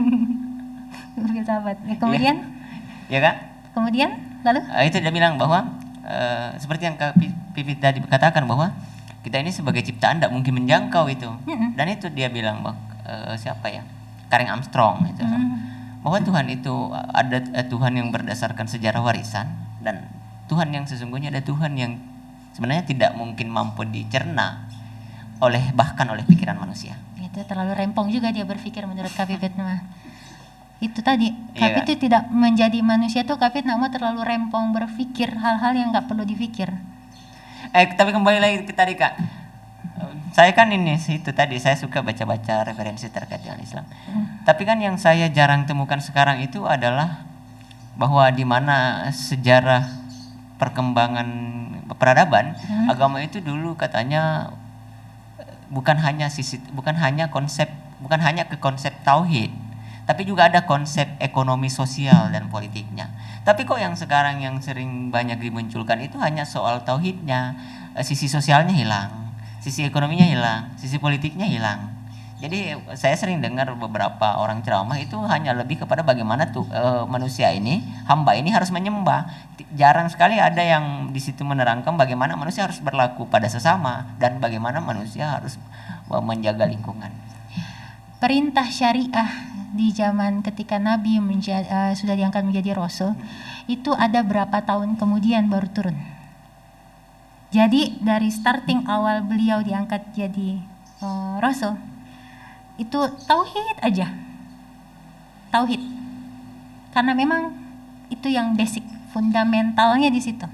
Filsafat. Kemudian? Ya kan? Kemudian lalu? Itu dia bilang bahwa seperti yang Kak Pipit tadi katakan bahwa kita ini sebagai ciptaan tidak mungkin menjangkau itu. Dan itu dia bilang bahwa siapa ya? Karen Armstrong itu. Bahwa Tuhan itu ada Tuhan yang berdasarkan sejarah warisan dan Tuhan yang sesungguhnya ada Tuhan yang sebenarnya tidak mungkin mampu dicerna bahkan oleh pikiran manusia. Itu terlalu rempong juga dia berpikir menurut Kapit mah. Itu tadi Kapit itu tidak menjadi manusia tuh, Kapit mau terlalu rempong berpikir hal-hal yang nggak perlu dipikir. Tapi kembali lagi ke tadi Kak. Saya kan itu tadi saya suka baca-baca referensi terkait dengan Islam. Tapi kan yang saya jarang temukan sekarang itu adalah bahwa di mana sejarah perkembangan peradaban agama itu dulu katanya bukan hanya ke konsep tauhid, tapi juga ada konsep ekonomi sosial dan politiknya. Tapi kok yang sekarang yang sering banyak dimunculkan itu hanya soal tauhidnya, sisi sosialnya hilang, sisi ekonominya hilang, sisi politiknya hilang. Jadi saya sering dengar beberapa orang ceramah itu hanya lebih kepada bagaimana manusia ini, hamba ini harus menyembah. Jarang sekali ada yang di situ menerangkan bagaimana manusia harus berlaku pada sesama dan bagaimana manusia harus menjaga lingkungan. Perintah syariah di zaman ketika Nabi sudah diangkat menjadi Rasul, itu ada berapa tahun kemudian baru turun. Jadi dari starting awal beliau diangkat jadi Rasul, itu tauhid aja, tauhid, karena memang itu yang basic, fundamentalnya di situ.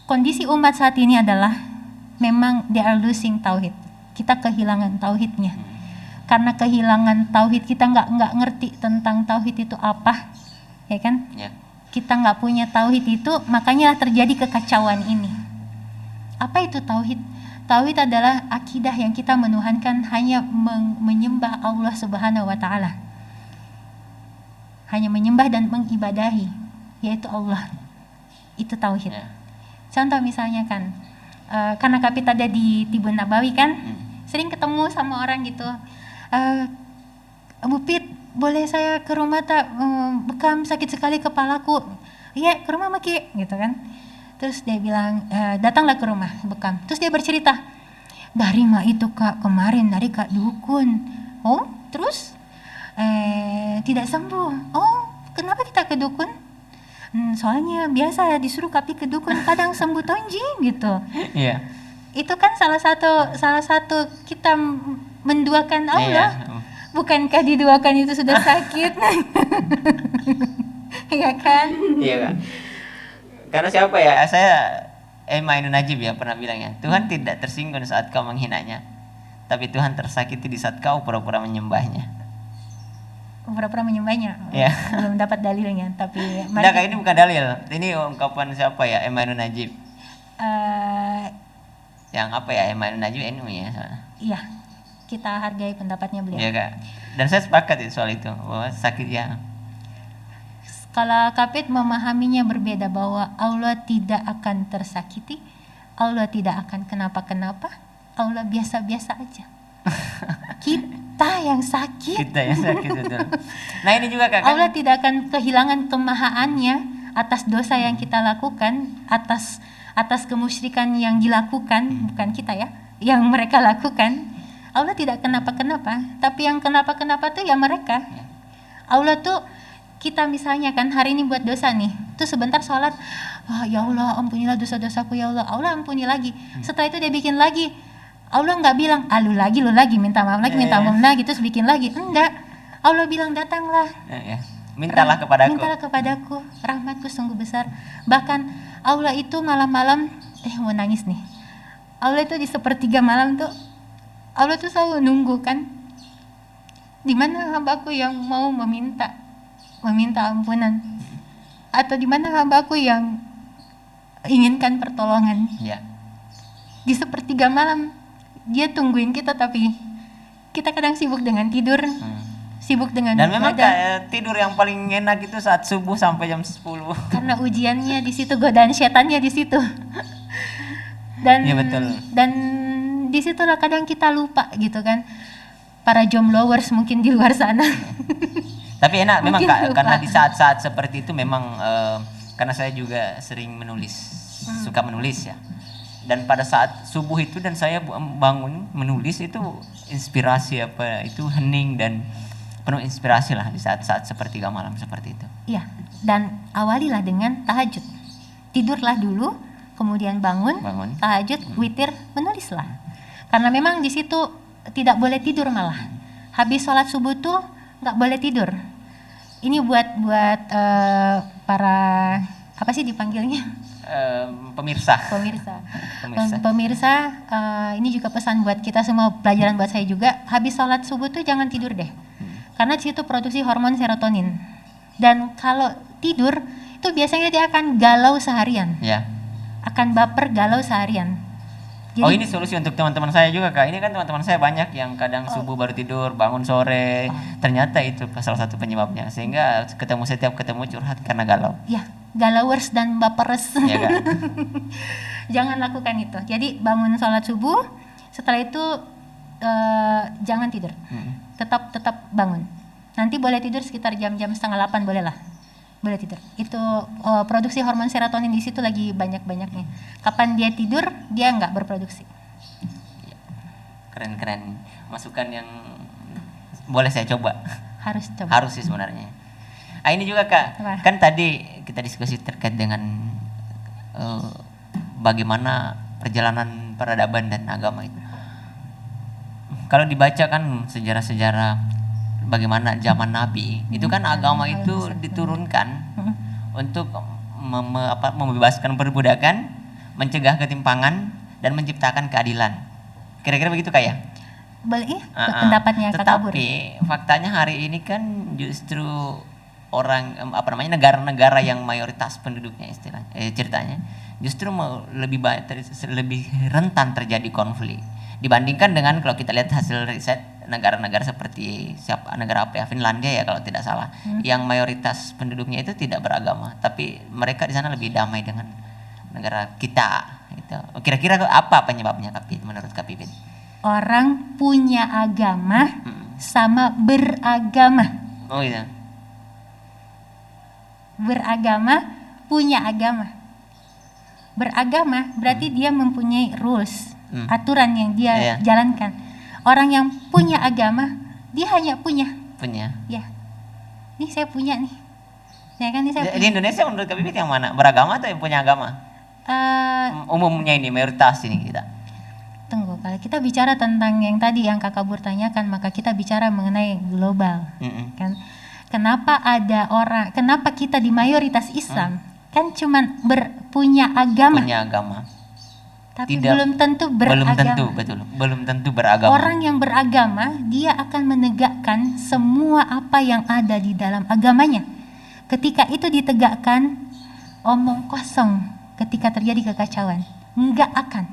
Kondisi umat saat ini adalah memang they are losing tauhid. Kita kehilangan tauhidnya. Karena kehilangan tauhid, kita nggak ngerti tentang tauhid itu apa, ya kan? Kita nggak punya tauhid itu, makanya terjadi kekacauan ini. Apa itu tauhid? Tauhid adalah akidah yang kita menuhankan hanya menyembah Allah Subhanahu wa Ta'ala. Hanya menyembah dan mengibadahi, yaitu Allah. Itu tauhid. Contoh misalnya kan, karena Kapit ada di Tibun Nabawi kan, sering ketemu sama orang gitu. Bu Pit, boleh saya ke rumah tak? Bekam sakit sekali kepalaku. Iya, ke rumah Maki, gitu kan. Terus dia bilang, datanglah ke rumah Bekam. Terus dia bercerita, dari mah itu Kak, kemarin dari Kak Dukun. Oh, terus? Tidak sembuh. Oh, kenapa kita ke Dukun? Soalnya biasa disuruh Kapi ke Dukun, kadang sembuh tonji gitu. Iya. Itu kan salah satu kita menduakan Allah. Bukankah diduakan itu sudah sakit? Iya kan? Iya kan. Karena siapa ya? Saya Ainun Najib ya pernah bilangnya, Tuhan tidak tersinggung saat kau menghinanya, tapi Tuhan tersakiti di saat kau pura-pura menyembahnya. Pura-pura menyembahnya? Ya. Belum dapat dalilnya, tapi nah, ini bukan dalil. Ini ungkapan siapa ya? Ainun Najib. Yang apa ya? Ainun Najib NU ya. Iya. Kita hargai pendapatnya beliau. Iya Kak. Dan saya sepakat soal itu bahwa sakit ya. Kalau Kapit memahaminya berbeda, bahwa Allah tidak akan tersakiti, Allah tidak akan kenapa-kenapa, Allah biasa-biasa aja. Kita yang sakit. Kita yang sakit betul. Nah ini juga Kak. Allah tidak akan kehilangan kemahaannya atas dosa yang kita lakukan, atas kemusyrikan yang dilakukan, bukan kita ya, yang mereka lakukan. Allah tidak kenapa-kenapa, tapi yang kenapa-kenapa tuh ya mereka. Allah tuh kita misalnya kan hari ini buat dosa nih, tuh sebentar sholat, ya Allah ampunilah dosa-dosaku ya Allah, Allah ampuni lagi. Setelah itu dia bikin lagi, Allah nggak bilang, lu lagi minta maaf lagi, terus bikin lagi, enggak. Allah bilang datanglah, mintalah kepadaku, rahmatku sungguh besar. Bahkan Allah itu malam-malam, mau nangis nih. Allah itu di sepertiga malam tuh, Allah tuh selalu nunggu kan, di mana hambaku yang mau meminta ampunan, atau di mana hambaku yang inginkan pertolongan. Di sepertiga malam dia tungguin kita, tapi kita kadang sibuk dengan tidur, sibuk dengan dan memang tidur yang paling enak itu saat subuh sampai jam 10 karena ujiannya di situ, godaan setannya di situ. Dan betul. Dan disitulah kadang kita lupa gitu kan, para jombloers mungkin di luar sana. Tapi enak memang Kak, karena di saat-saat seperti itu memang karena saya juga sering menulis, suka menulis ya. Dan pada saat subuh itu dan saya bangun menulis itu inspirasi itu hening dan penuh inspirasi lah di saat-saat sepertiga malam seperti itu. Iya, dan awalilah dengan tahajud. Tidurlah dulu, kemudian bangun. Tahajud, witir, menulislah. Karena memang di situ tidak boleh tidur malah. Habis sholat subuh tuh nggak boleh tidur. Ini buat para apa sih dipanggilnya? Pemirsa. Ini juga pesan buat kita semua, pelajaran buat saya juga. Habis sholat subuh tuh jangan tidur deh, karena di situ produksi hormon serotonin. Dan kalau tidur itu biasanya dia akan galau seharian, akan baper, galau seharian. Jadi, ini solusi untuk teman-teman saya juga Kak. Ini kan teman-teman saya banyak yang kadang subuh baru tidur, bangun sore. Ternyata itu salah satu penyebabnya. Sehingga setiap ketemu curhat karena galau. Ya, galauers dan baperes. Ya, Kak. Jangan lakukan itu. Jadi bangun sholat subuh, setelah itu jangan tidur. Tetap bangun. Nanti boleh tidur sekitar jam-jam 7:30 boleh tidur. Itu produksi hormon serotonin di situ lagi banyak-banyaknya. Kapan dia tidur, dia nggak berproduksi. Keren-keren. Masukan yang boleh saya coba. Harus coba. Harus sih sebenarnya. Ini juga Kak. Apa? Kan tadi kita diskusi terkait dengan bagaimana perjalanan peradaban dan agama itu. Kalau dibaca kan sejarah-sejarah bagaimana zaman Nabi itu kan agama itu diturunkan untuk membebaskan perbudakan, mencegah ketimpangan dan menciptakan keadilan. Kira-kira begitu Kak ya? Boleh pendapatnya Kak Kabur. Tapi faktanya hari ini kan justru negara-negara yang mayoritas penduduknya ceritanya justru lebih rentan terjadi konflik dibandingkan dengan kalau kita lihat hasil riset negara-negara seperti negara apa ya, Finlandia ya kalau tidak salah, yang mayoritas penduduknya itu tidak beragama, tapi mereka di sana lebih damai dengan negara kita. Gitu. Kira-kira apa penyebabnya menurut Kak Pipit? Orang punya agama sama beragama. Oh iya. Beragama, punya agama. Beragama berarti dia mempunyai rules, aturan yang dia jalankan. Orang yang punya agama, dia hanya punya. Ya. Nih saya punya nih. Ya kan, Di Indonesia menurut Kak Pipit yang mana? Beragama atau yang punya agama? Umumnya ini mayoritas ini kita. Tunggu, kalau kita bicara tentang yang tadi yang Kak Kabur tanyakan, maka kita bicara mengenai global. Kan? Kenapa kita di mayoritas Islam kan cuman punya agama. Punya agama. Tapi belum tentu beragama. Belum tentu beragama. Orang yang beragama, dia akan menegakkan semua apa yang ada di dalam agamanya. Ketika itu ditegakkan, omong kosong ketika terjadi kekacauan. Enggak akan.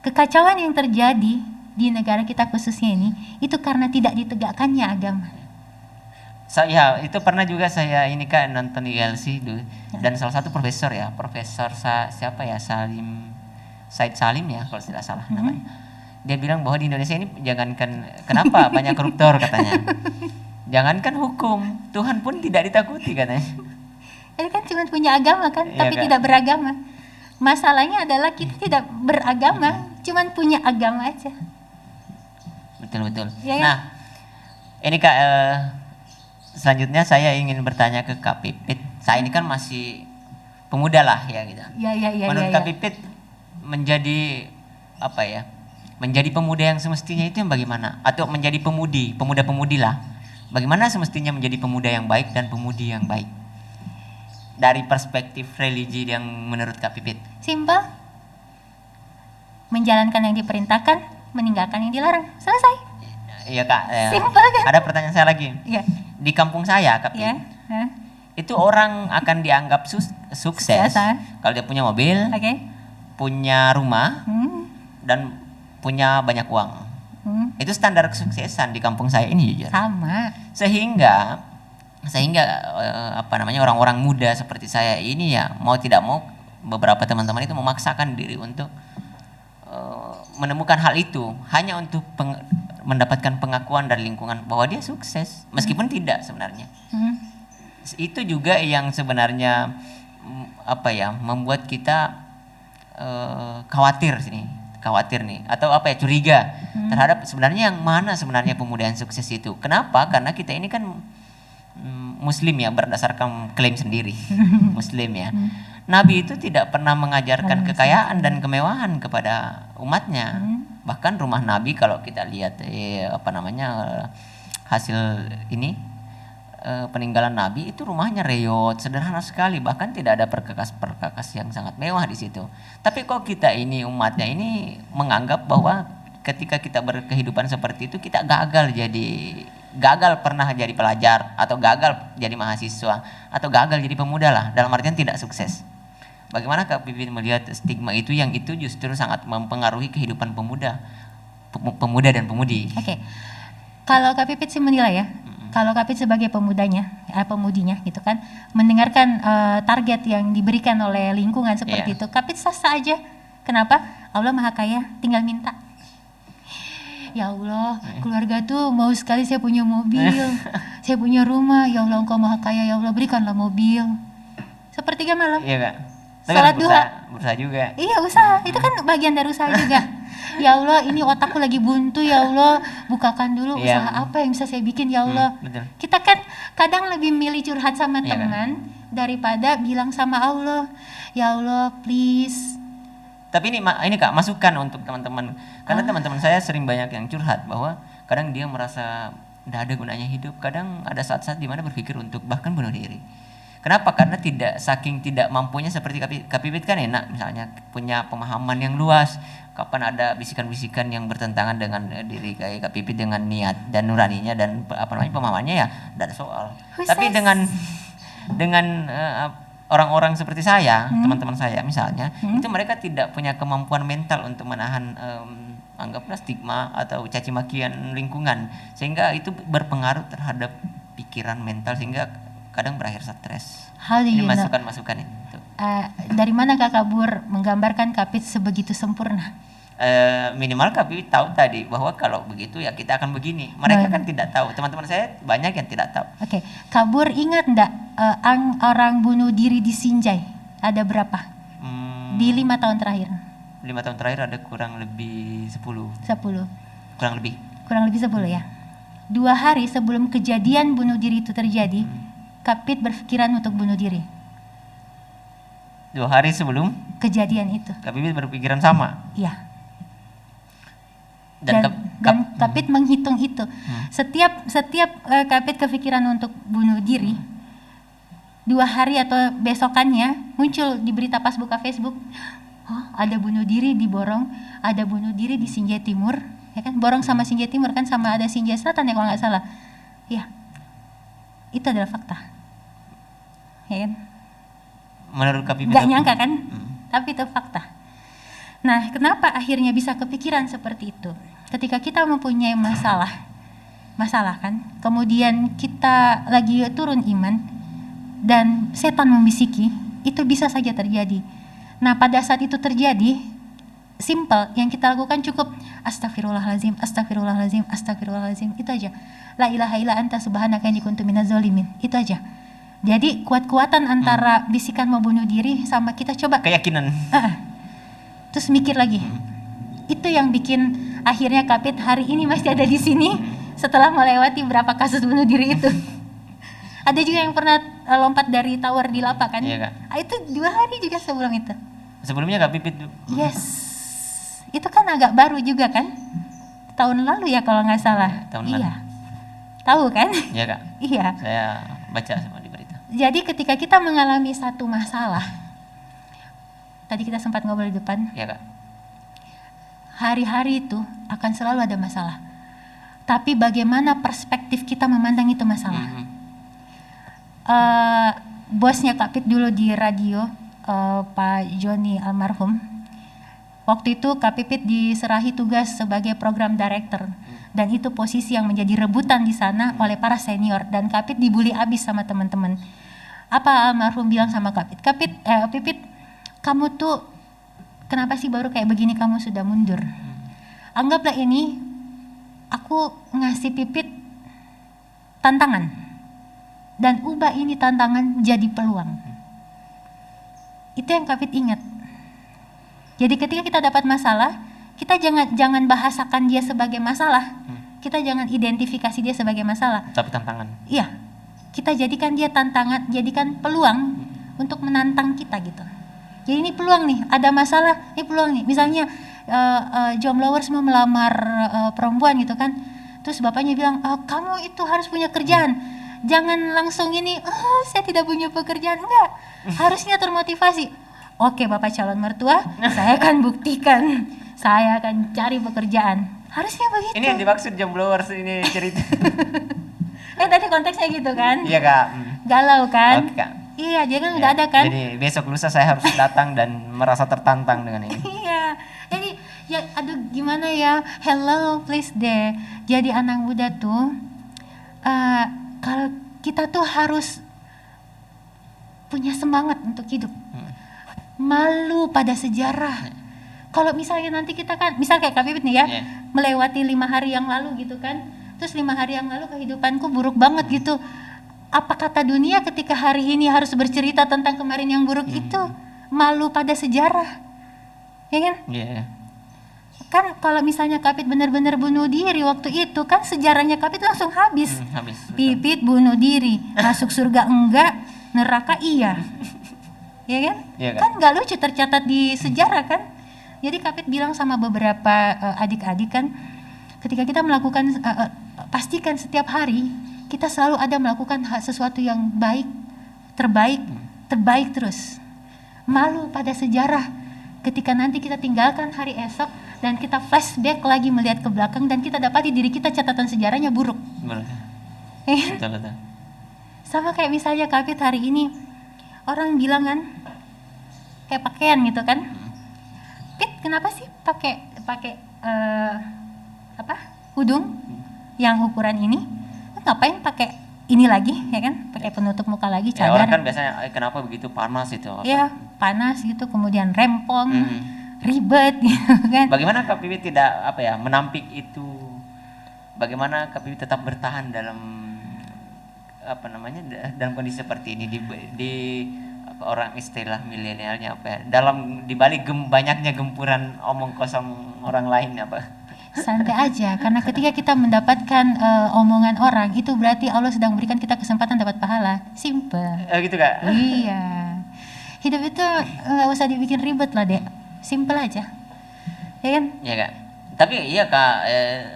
Kekacauan yang terjadi di negara kita khususnya ini, itu karena tidak ditegakkannya agama. Itu pernah juga saya ini Kak nonton ILC dulu, dan salah satu profesor siapa ya, Said Salim ya kalau tidak salah namanya. Dia bilang bahwa di Indonesia ini kenapa banyak koruptor katanya. Jangankan hukum, Tuhan pun tidak ditakuti katanya. Ini kan cuma punya agama kan, tapi tidak beragama. Masalahnya adalah kita tidak beragama, cuman punya agama aja. Betul. Ya, nah, ini Kak selanjutnya saya ingin bertanya ke Kak Pipit. Saya ini kan masih pemuda lah ya gitu. Ya. Menurut Kak Pipit menjadi apa ya? Menjadi pemuda yang semestinya itu yang bagaimana? Atau menjadi pemuda-pemudi lah. Bagaimana semestinya menjadi pemuda yang baik dan pemudi yang baik? Dari perspektif religi yang menurut Kak Pipit. Simpel. Menjalankan yang diperintahkan, meninggalkan yang dilarang. Selesai. Iya Kak. Simpel kan? Ada pertanyaan saya lagi. Iya. Di kampung saya Kak Pipit. Iya. Itu orang akan dianggap sukses kalau dia punya mobil, punya rumah, dan punya banyak uang. Itu standar kesuksesan di kampung saya ini jujur. Sama. Sehingga orang-orang muda seperti saya ini ya mau tidak mau beberapa teman-teman itu memaksakan diri untuk menemukan hal itu hanya untuk mendapatkan pengakuan dari lingkungan bahwa dia sukses meskipun tidak sebenarnya. Itu juga yang sebenarnya membuat kita khawatir nih atau curiga terhadap sebenarnya yang mana sebenarnya pemuda yang sukses itu. Kenapa? Karena kita ini kan Muslim ya, berdasarkan klaim sendiri Muslim ya. Nabi itu tidak pernah mengajarkan kekayaan dan kemewahan kepada umatnya. Bahkan rumah Nabi kalau kita lihat hasil ini peninggalan Nabi itu rumahnya reot, sederhana sekali, bahkan tidak ada perkakas yang sangat mewah di situ. Tapi kok kita ini umatnya ini menganggap bahwa ketika kita berkehidupan seperti itu kita gagal pernah jadi pelajar atau gagal jadi mahasiswa atau gagal jadi pemuda lah, dalam artian tidak sukses. Bagaimana Kak Pipit melihat stigma itu yang itu justru sangat mempengaruhi kehidupan pemuda dan pemudi? Kalau Kak Pipit sih menilai ya, kalau Kak Pipit sebagai pemudinya gitu kan, mendengarkan target yang diberikan oleh lingkungan seperti itu, Kak Pipit sah-sah aja. Kenapa? Allah Maha Kaya, tinggal minta. Ya Allah, keluarga tuh mau sekali saya punya mobil, saya punya rumah. Ya Allah, Engkau Maha Kaya, ya Allah berikanlah mobil. Sepertiga malam. Iya Kak. Salat duha. Berusaha juga. Iya, usaha. Itu kan bagian dari usaha juga. Ya Allah, ini otakku lagi buntu, ya Allah, bukakan dulu usaha apa yang bisa saya bikin, ya Allah. Betul. Kita kan kadang lebih milih curhat sama teman daripada bilang sama Allah, ya Allah, please. Tapi ini Kak, masukan untuk teman-teman. Karena teman-teman saya sering banyak yang curhat bahwa kadang dia merasa tidak ada gunanya hidup. Kadang ada saat-saat di mana berpikir untuk bahkan bunuh diri. Kenapa? Karena saking tidak mampunya, seperti Kak Pipit kan enak misalnya punya pemahaman yang luas. Kapan ada bisikan-bisikan yang bertentangan dengan diri kayak Kak Pipit dengan niat dan nuraninya dan pemahamannya ya tidak ada soal. Tapi dengan orang-orang seperti saya, teman-teman saya misalnya, itu mereka tidak punya kemampuan mental untuk menahan anggaplah stigma atau caci makian lingkungan, sehingga itu berpengaruh terhadap pikiran mental sehingga kadang berakhir stres. Ini masukan-masukan itu. Dari mana Kak Kabur menggambarkan Kak Pipit sebegitu sempurna? Minimal Kak Pipit tahu tadi bahwa kalau begitu ya kita akan begini. Mereka kan tidak tahu. Teman-teman saya banyak yang tidak tahu. Kabur ingat enggak orang bunuh diri di Sinjai ada berapa? Di 5 tahun terakhir. 5 tahun terakhir ada kurang lebih 10. Kurang lebih 10 ya. 2 hari sebelum kejadian bunuh diri itu terjadi, Kak Pipit berpikiran untuk bunuh diri. 2 hari sebelum kejadian itu, Kak Pipit berpikiran sama? Iya. Dan Kak Pipit menghitung itu. Setiap Kak Pipit kepikiran untuk bunuh diri, 2 hari atau besokannya muncul di berita pas buka Facebook, ada bunuh diri di Borong, ada bunuh diri di Sinjai Timur, ya kan? Borong sama Sinjai Timur kan sama, ada Sinjai Selatan ya kalau nggak salah. Ya, itu adalah fakta. Ya kan? Menurut Kak Pipit nggak nyangka kan? Tapi itu fakta. Nah, kenapa akhirnya bisa kepikiran seperti itu? Ketika kita mempunyai masalah kan, kemudian kita lagi turun iman dan setan membisiki, itu bisa saja terjadi. Nah, pada saat itu terjadi, simple, yang kita lakukan cukup astagfirullahalazim, astagfirullahalazim, astagfirullahalazim, itu aja. La ilaha illa anta subhanaka inni kuntu minaz zalimin, itu aja. Jadi kuat-kuatan antara bisikan mau bunuh diri sama kita coba keyakinan. Terus mikir lagi. Itu yang bikin akhirnya Kak Pipit hari ini masih ada di sini setelah melewati berapa kasus bunuh diri itu. Ada juga yang pernah lompat dari tower di lapak kan? Iya, Kak. Itu 2 hari juga sebelum itu. Sebelumnya Kak Pipit. Yes, itu kan agak baru juga kan? Tahun lalu ya kalau nggak salah. Tahun lalu. Iya. Tahu kan? Iya Kak. Iya. Saya baca semua di berita. Jadi ketika kita mengalami satu masalah, tadi kita sempat ngobrol di depan, Iya Kak. hari-hari itu akan selalu ada masalah. Tapi bagaimana perspektif kita memandang itu masalah? Bosnya Kak Pit dulu di radio, Pak Joni almarhum. Waktu itu Kak Pipit diserahi tugas sebagai program director, dan itu posisi yang menjadi rebutan di sana oleh para senior, dan Kak Pit dibully abis sama teman-teman. Apa almarhum bilang sama Kak Pit? Pipit, kamu tuh kenapa sih baru kayak begini kamu sudah mundur? Anggaplah ini aku ngasih Pipit tantangan, dan ubah ini tantangan jadi peluang. Itu yang Kak Pit ingat. Jadi ketika kita dapat masalah, kita jangan bahasakan dia sebagai masalah. Kita jangan identifikasi dia sebagai masalah. Tapi tantangan. Iya. Kita jadikan dia tantangan, jadikan peluang untuk menantang kita gitu. Jadi ini peluang nih, ada masalah, ini peluang nih. Misalnya jombloers mau melamar perempuan gitu kan. Terus bapaknya bilang, kamu itu harus punya kerjaan. Jangan langsung ini, saya tidak punya pekerjaan. Enggak, harusnya termotivasi. Oke Bapak calon mertua, saya akan buktikan, saya akan cari pekerjaan. Harusnya begitu. Ini yang dimaksud jombloers ini cerita. Tadi konteksnya gitu kan? Iya Kak. Galau kan? Oke Kak. Iya, dia kan udah ada kan? Jadi besok lusa saya harus datang dan merasa tertantang dengan ini. Iya, jadi ya aduh gimana ya, hello please deh. Jadi anak muda tuh, kalau kita tuh harus punya semangat untuk hidup. Malu pada sejarah. Kalau misalnya nanti kita kan, misal kayak Kak Pipit nih ya, melewati 5 hari yang lalu gitu kan, terus 5 hari yang lalu kehidupanku buruk banget gitu. Apa kata dunia ketika hari ini harus bercerita tentang kemarin yang buruk itu? Malu pada sejarah, ya kan? Iya. Kan kalau misalnya Kak Pipit benar-benar bunuh diri waktu itu, kan sejarahnya Kak Pipit langsung habis. Pipit bunuh diri, masuk surga enggak, neraka iya. Ya kan? Iya, Kan nggak lucu tercatat di sejarah kan? Jadi Kak Pit bilang sama beberapa adik-adik kan, ketika kita melakukan, pastikan setiap hari kita selalu ada melakukan sesuatu yang baik, terbaik terus. Malu pada sejarah ketika nanti kita tinggalkan hari esok dan kita flashback lagi melihat ke belakang dan kita dapati diri kita catatan sejarahnya buruk. Betul. Sama kayak misalnya Kak Pit hari ini, orang bilang kan kayak pakaian gitu kan, Pit kenapa sih pakai hudung yang ukuran ini, ngapain pakai ini lagi ya kan, pakai penutup muka lagi, cadar. Ya, orang kan biasanya kenapa begitu panas itu? Ya panas gitu, kemudian rempong, ribet gitu kan. Bagaimana Kak Pipit tidak menampik itu? Bagaimana Kak Pipit tetap bertahan dalam dalam kondisi seperti ini di orang istilah milenialnya dalam dibalik banyaknya gempuran omong kosong orang lain santai aja, karena ketika kita mendapatkan omongan orang itu berarti Allah sedang berikan kita kesempatan dapat pahala. Simple. Gitu Kak? Iya, hidup itu nggak usah dibikin ribet lah dek, simple aja ya kan? Iya Kak, tapi iya Kak,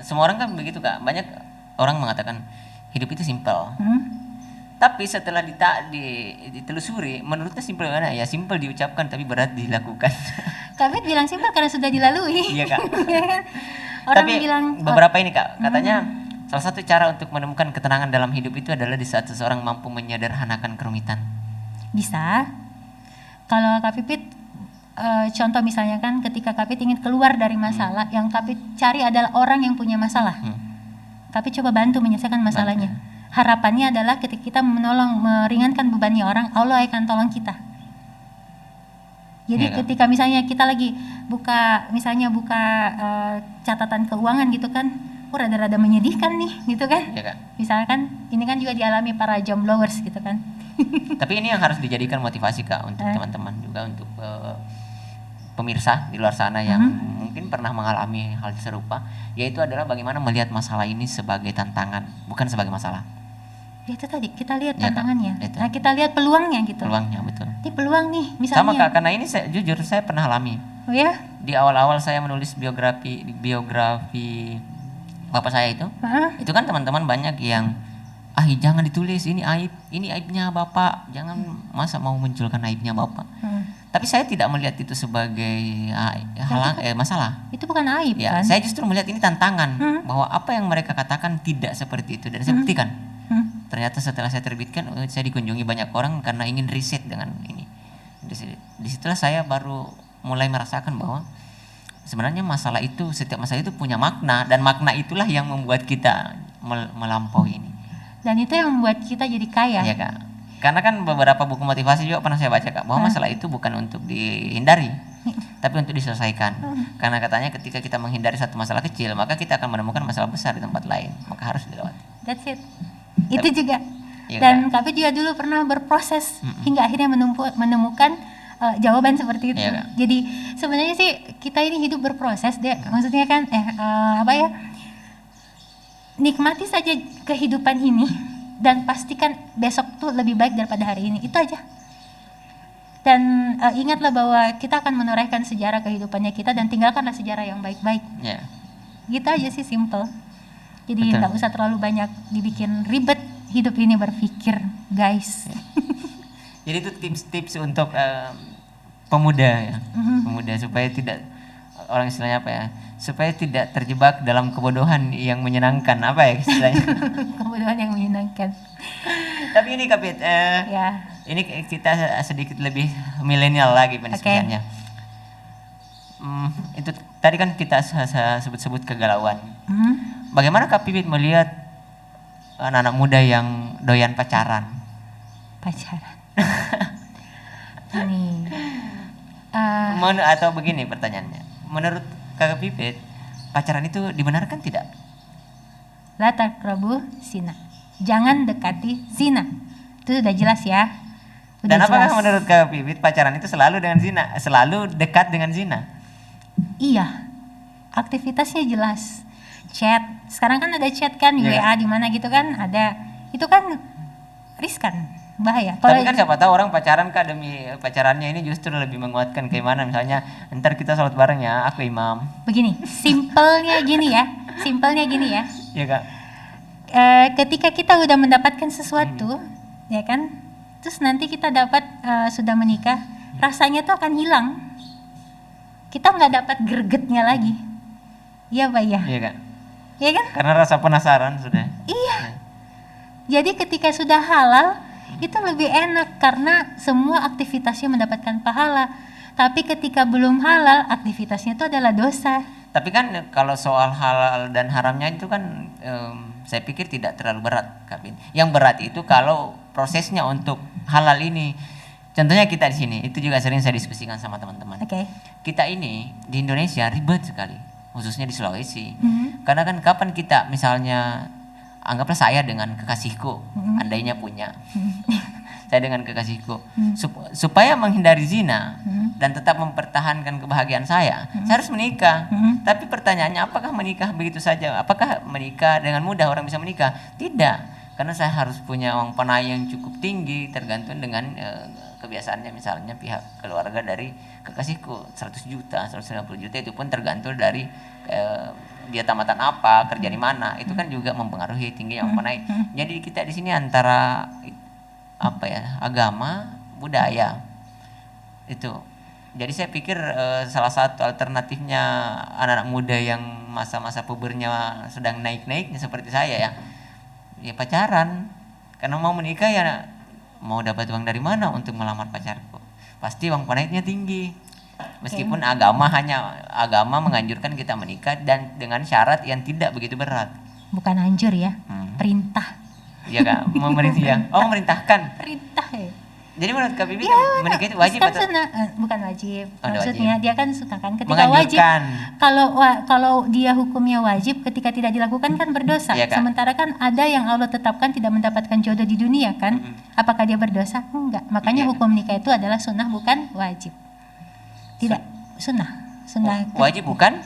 semua orang kan begitu Kak. Banyak orang mengatakan hidup itu simple. Tapi setelah ditelusuri, menurutnya simpel mana? Ya simpel diucapkan tapi berat dilakukan. Kak Pit bilang simpel karena sudah dilalui. Iya Kak. Orang tapi bilang beberapa ini Kak, katanya salah satu cara untuk menemukan ketenangan dalam hidup itu adalah di saat seseorang mampu menyederhanakan kerumitan. Bisa. Kalau Kak Pipit, contoh misalnya kan ketika Kak Pit ingin keluar dari masalah, yang Kak Pit cari adalah orang yang punya masalah. Kak Pit coba bantu menyelesaikan masalahnya. Harapannya adalah ketika kita meringankan bebannya orang, Allah akan tolong kita. Jadi ketika misalnya kita lagi buka catatan keuangan gitu kan, rada-rada menyedihkan nih gitu kan. Ya, Kak. Misalkan ini kan juga dialami para jombloers gitu kan. Tapi ini yang harus dijadikan motivasi Kak untuk teman-teman juga, untuk pemirsa di luar sana yang mungkin pernah mengalami hal serupa, yaitu adalah bagaimana melihat masalah ini sebagai tantangan, bukan sebagai masalah. Ya itu tadi kita lihat Ya, Kak. tantangannya. Itu. Nah kita lihat peluangnya gitu. Peluangnya betul. Ini peluang nih misalnya. Sama Kak, karena ini jujur saya pernah alami. Oh ya? Di awal-awal saya menulis biografi bapak saya itu, Hah? itu kan teman-teman banyak yang jangan ditulis, ini aibnya bapak, jangan masa mau munculkan aibnya bapak. Tapi saya tidak melihat itu sebagai masalah. Itu bukan aib Ya, kan? saya justru melihat ini tantangan bahwa apa yang mereka katakan tidak seperti itu, dan saya buktikan. Ternyata setelah saya terbitkan, saya dikunjungi banyak orang karena ingin riset dengan ini. Disitulah saya baru mulai merasakan bahwa sebenarnya setiap masalah itu punya makna, dan makna itulah yang membuat kita melampaui ini. Dan itu yang membuat kita jadi kaya. Ya Kak, karena kan beberapa buku motivasi juga pernah saya baca Kak, bahwa masalah itu bukan untuk dihindari, tapi untuk diselesaikan. Karena katanya ketika kita menghindari satu masalah kecil, maka kita akan menemukan masalah besar di tempat lain, maka harus dilewati. That's it. Itu juga. Iya, Dan Kak. Kak juga dulu pernah berproses hingga akhirnya menemukan jawaban seperti itu. Iya, Kak. Jadi sebenarnya sih kita ini hidup berproses deh. Maksudnya kan nikmati saja kehidupan ini dan pastikan besok tuh lebih baik daripada hari ini. Itu aja. Dan ingatlah bahwa kita akan menorehkan sejarah kehidupannya kita, dan tinggalkanlah sejarah yang baik-baik. Ya. Gitu aja sih, simple. Jadi Betul. nggak usah terlalu banyak dibikin ribet hidup ini, berpikir guys. Jadi itu tips-tips untuk pemuda ya, pemuda supaya tidak, orang istilahnya apa ya, supaya tidak terjebak dalam kebodohan yang menyenangkan, apa ya istilahnya. Kemudian yang menyenangkan. Tapi ini Kapit, Ya. ini kita sedikit lebih milenial lagi pendiskusiannya. Itu tadi kan kita sebut-sebut kegalauan. Bagaimana Kak Pipit melihat anak-anak muda yang doyan pacaran? Pacaran. Ini. Atau begini pertanyaannya, menurut Kak Pipit, pacaran itu dibenarkan tidak? La taqrabu zina. Jangan dekati zina. Itu udah jelas ya. Udah Dan apakah jelas. menurut Kak Pipit pacaran itu selalu dengan zina, selalu dekat dengan zina? Iya. Aktivitasnya jelas. Chat. Sekarang kan ada chat kan, Iya. WA di mana gitu kan ada. Itu kan riskan, bahaya. Tapi kan siapa tahu orang pacaran Kak, demi pacarannya ini justru lebih menguatkan keimanan. Misalnya, ntar kita sholat bareng ya, aku imam. begini, simpelnya gini ya. Iya Kak. Ketika kita udah mendapatkan sesuatu, ya kan, terus nanti kita dapat sudah menikah, rasanya tuh akan hilang. Kita nggak dapat gregetnya lagi. Iya Pak ya? Iya Kak. Iya kan? Karena rasa penasaran sudah. Iya. Jadi ketika sudah halal, itu lebih enak karena semua aktivitasnya mendapatkan pahala. Tapi ketika belum halal, aktivitasnya itu adalah dosa. Tapi kan kalau soal halal dan haramnya itu kan saya pikir tidak terlalu berat Kak Bin. Yang berat itu kalau prosesnya untuk halal ini. Contohnya kita di sini, itu juga sering saya diskusikan sama teman-teman. Oke. Kita ini di Indonesia ribet sekali, khususnya di Sulawesi. Karena kan kapan kita misalnya, anggaplah saya dengan kekasihku, andainya punya. Saya dengan kekasihku, supaya menghindari zina dan tetap mempertahankan kebahagiaan saya harus menikah. Tapi pertanyaannya, apakah menikah begitu saja? Apakah menikah dengan mudah orang bisa menikah? Tidak, karena saya harus punya uang panai yang cukup tinggi, tergantung dengan kebiasaannya. Misalnya pihak keluarga dari kekasihku 100 juta, 150 juta, itu pun tergantung dari dia tamatan apa, kerja di mana. Itu kan juga mempengaruhi tingginya uang panai. Jadi kita di sini antara apa ya, agama, budaya itu. Jadi saya pikir salah satu alternatifnya anak-anak muda yang masa-masa pubernya sedang naik-naiknya seperti saya ya pacaran. Karena mau menikah ya mau dapat uang dari mana untuk melamar pacarku? Pasti uang panainya tinggi. Meskipun agama menganjurkan kita menikah dan dengan syarat yang tidak begitu berat. Bukan anjur ya, perintah. Iya Kak, memerintahkan. Perintah ya. Jadi menurut Kak Bibi Ya, menikah itu wajib kan atau bukan wajib. Oh, Maksudnya wajib. dia kan suka kan ketika Menganjurkan. wajib. Kalau dia hukumnya wajib, ketika tidak dilakukan kan berdosa. Iya, Kak. Sementara kan ada yang Allah tetapkan tidak mendapatkan jodoh di dunia kan. Apakah dia berdosa? Enggak. Makanya Iya. hukum nikah itu adalah sunnah bukan wajib. Tidak, sunnah. wajib bukan?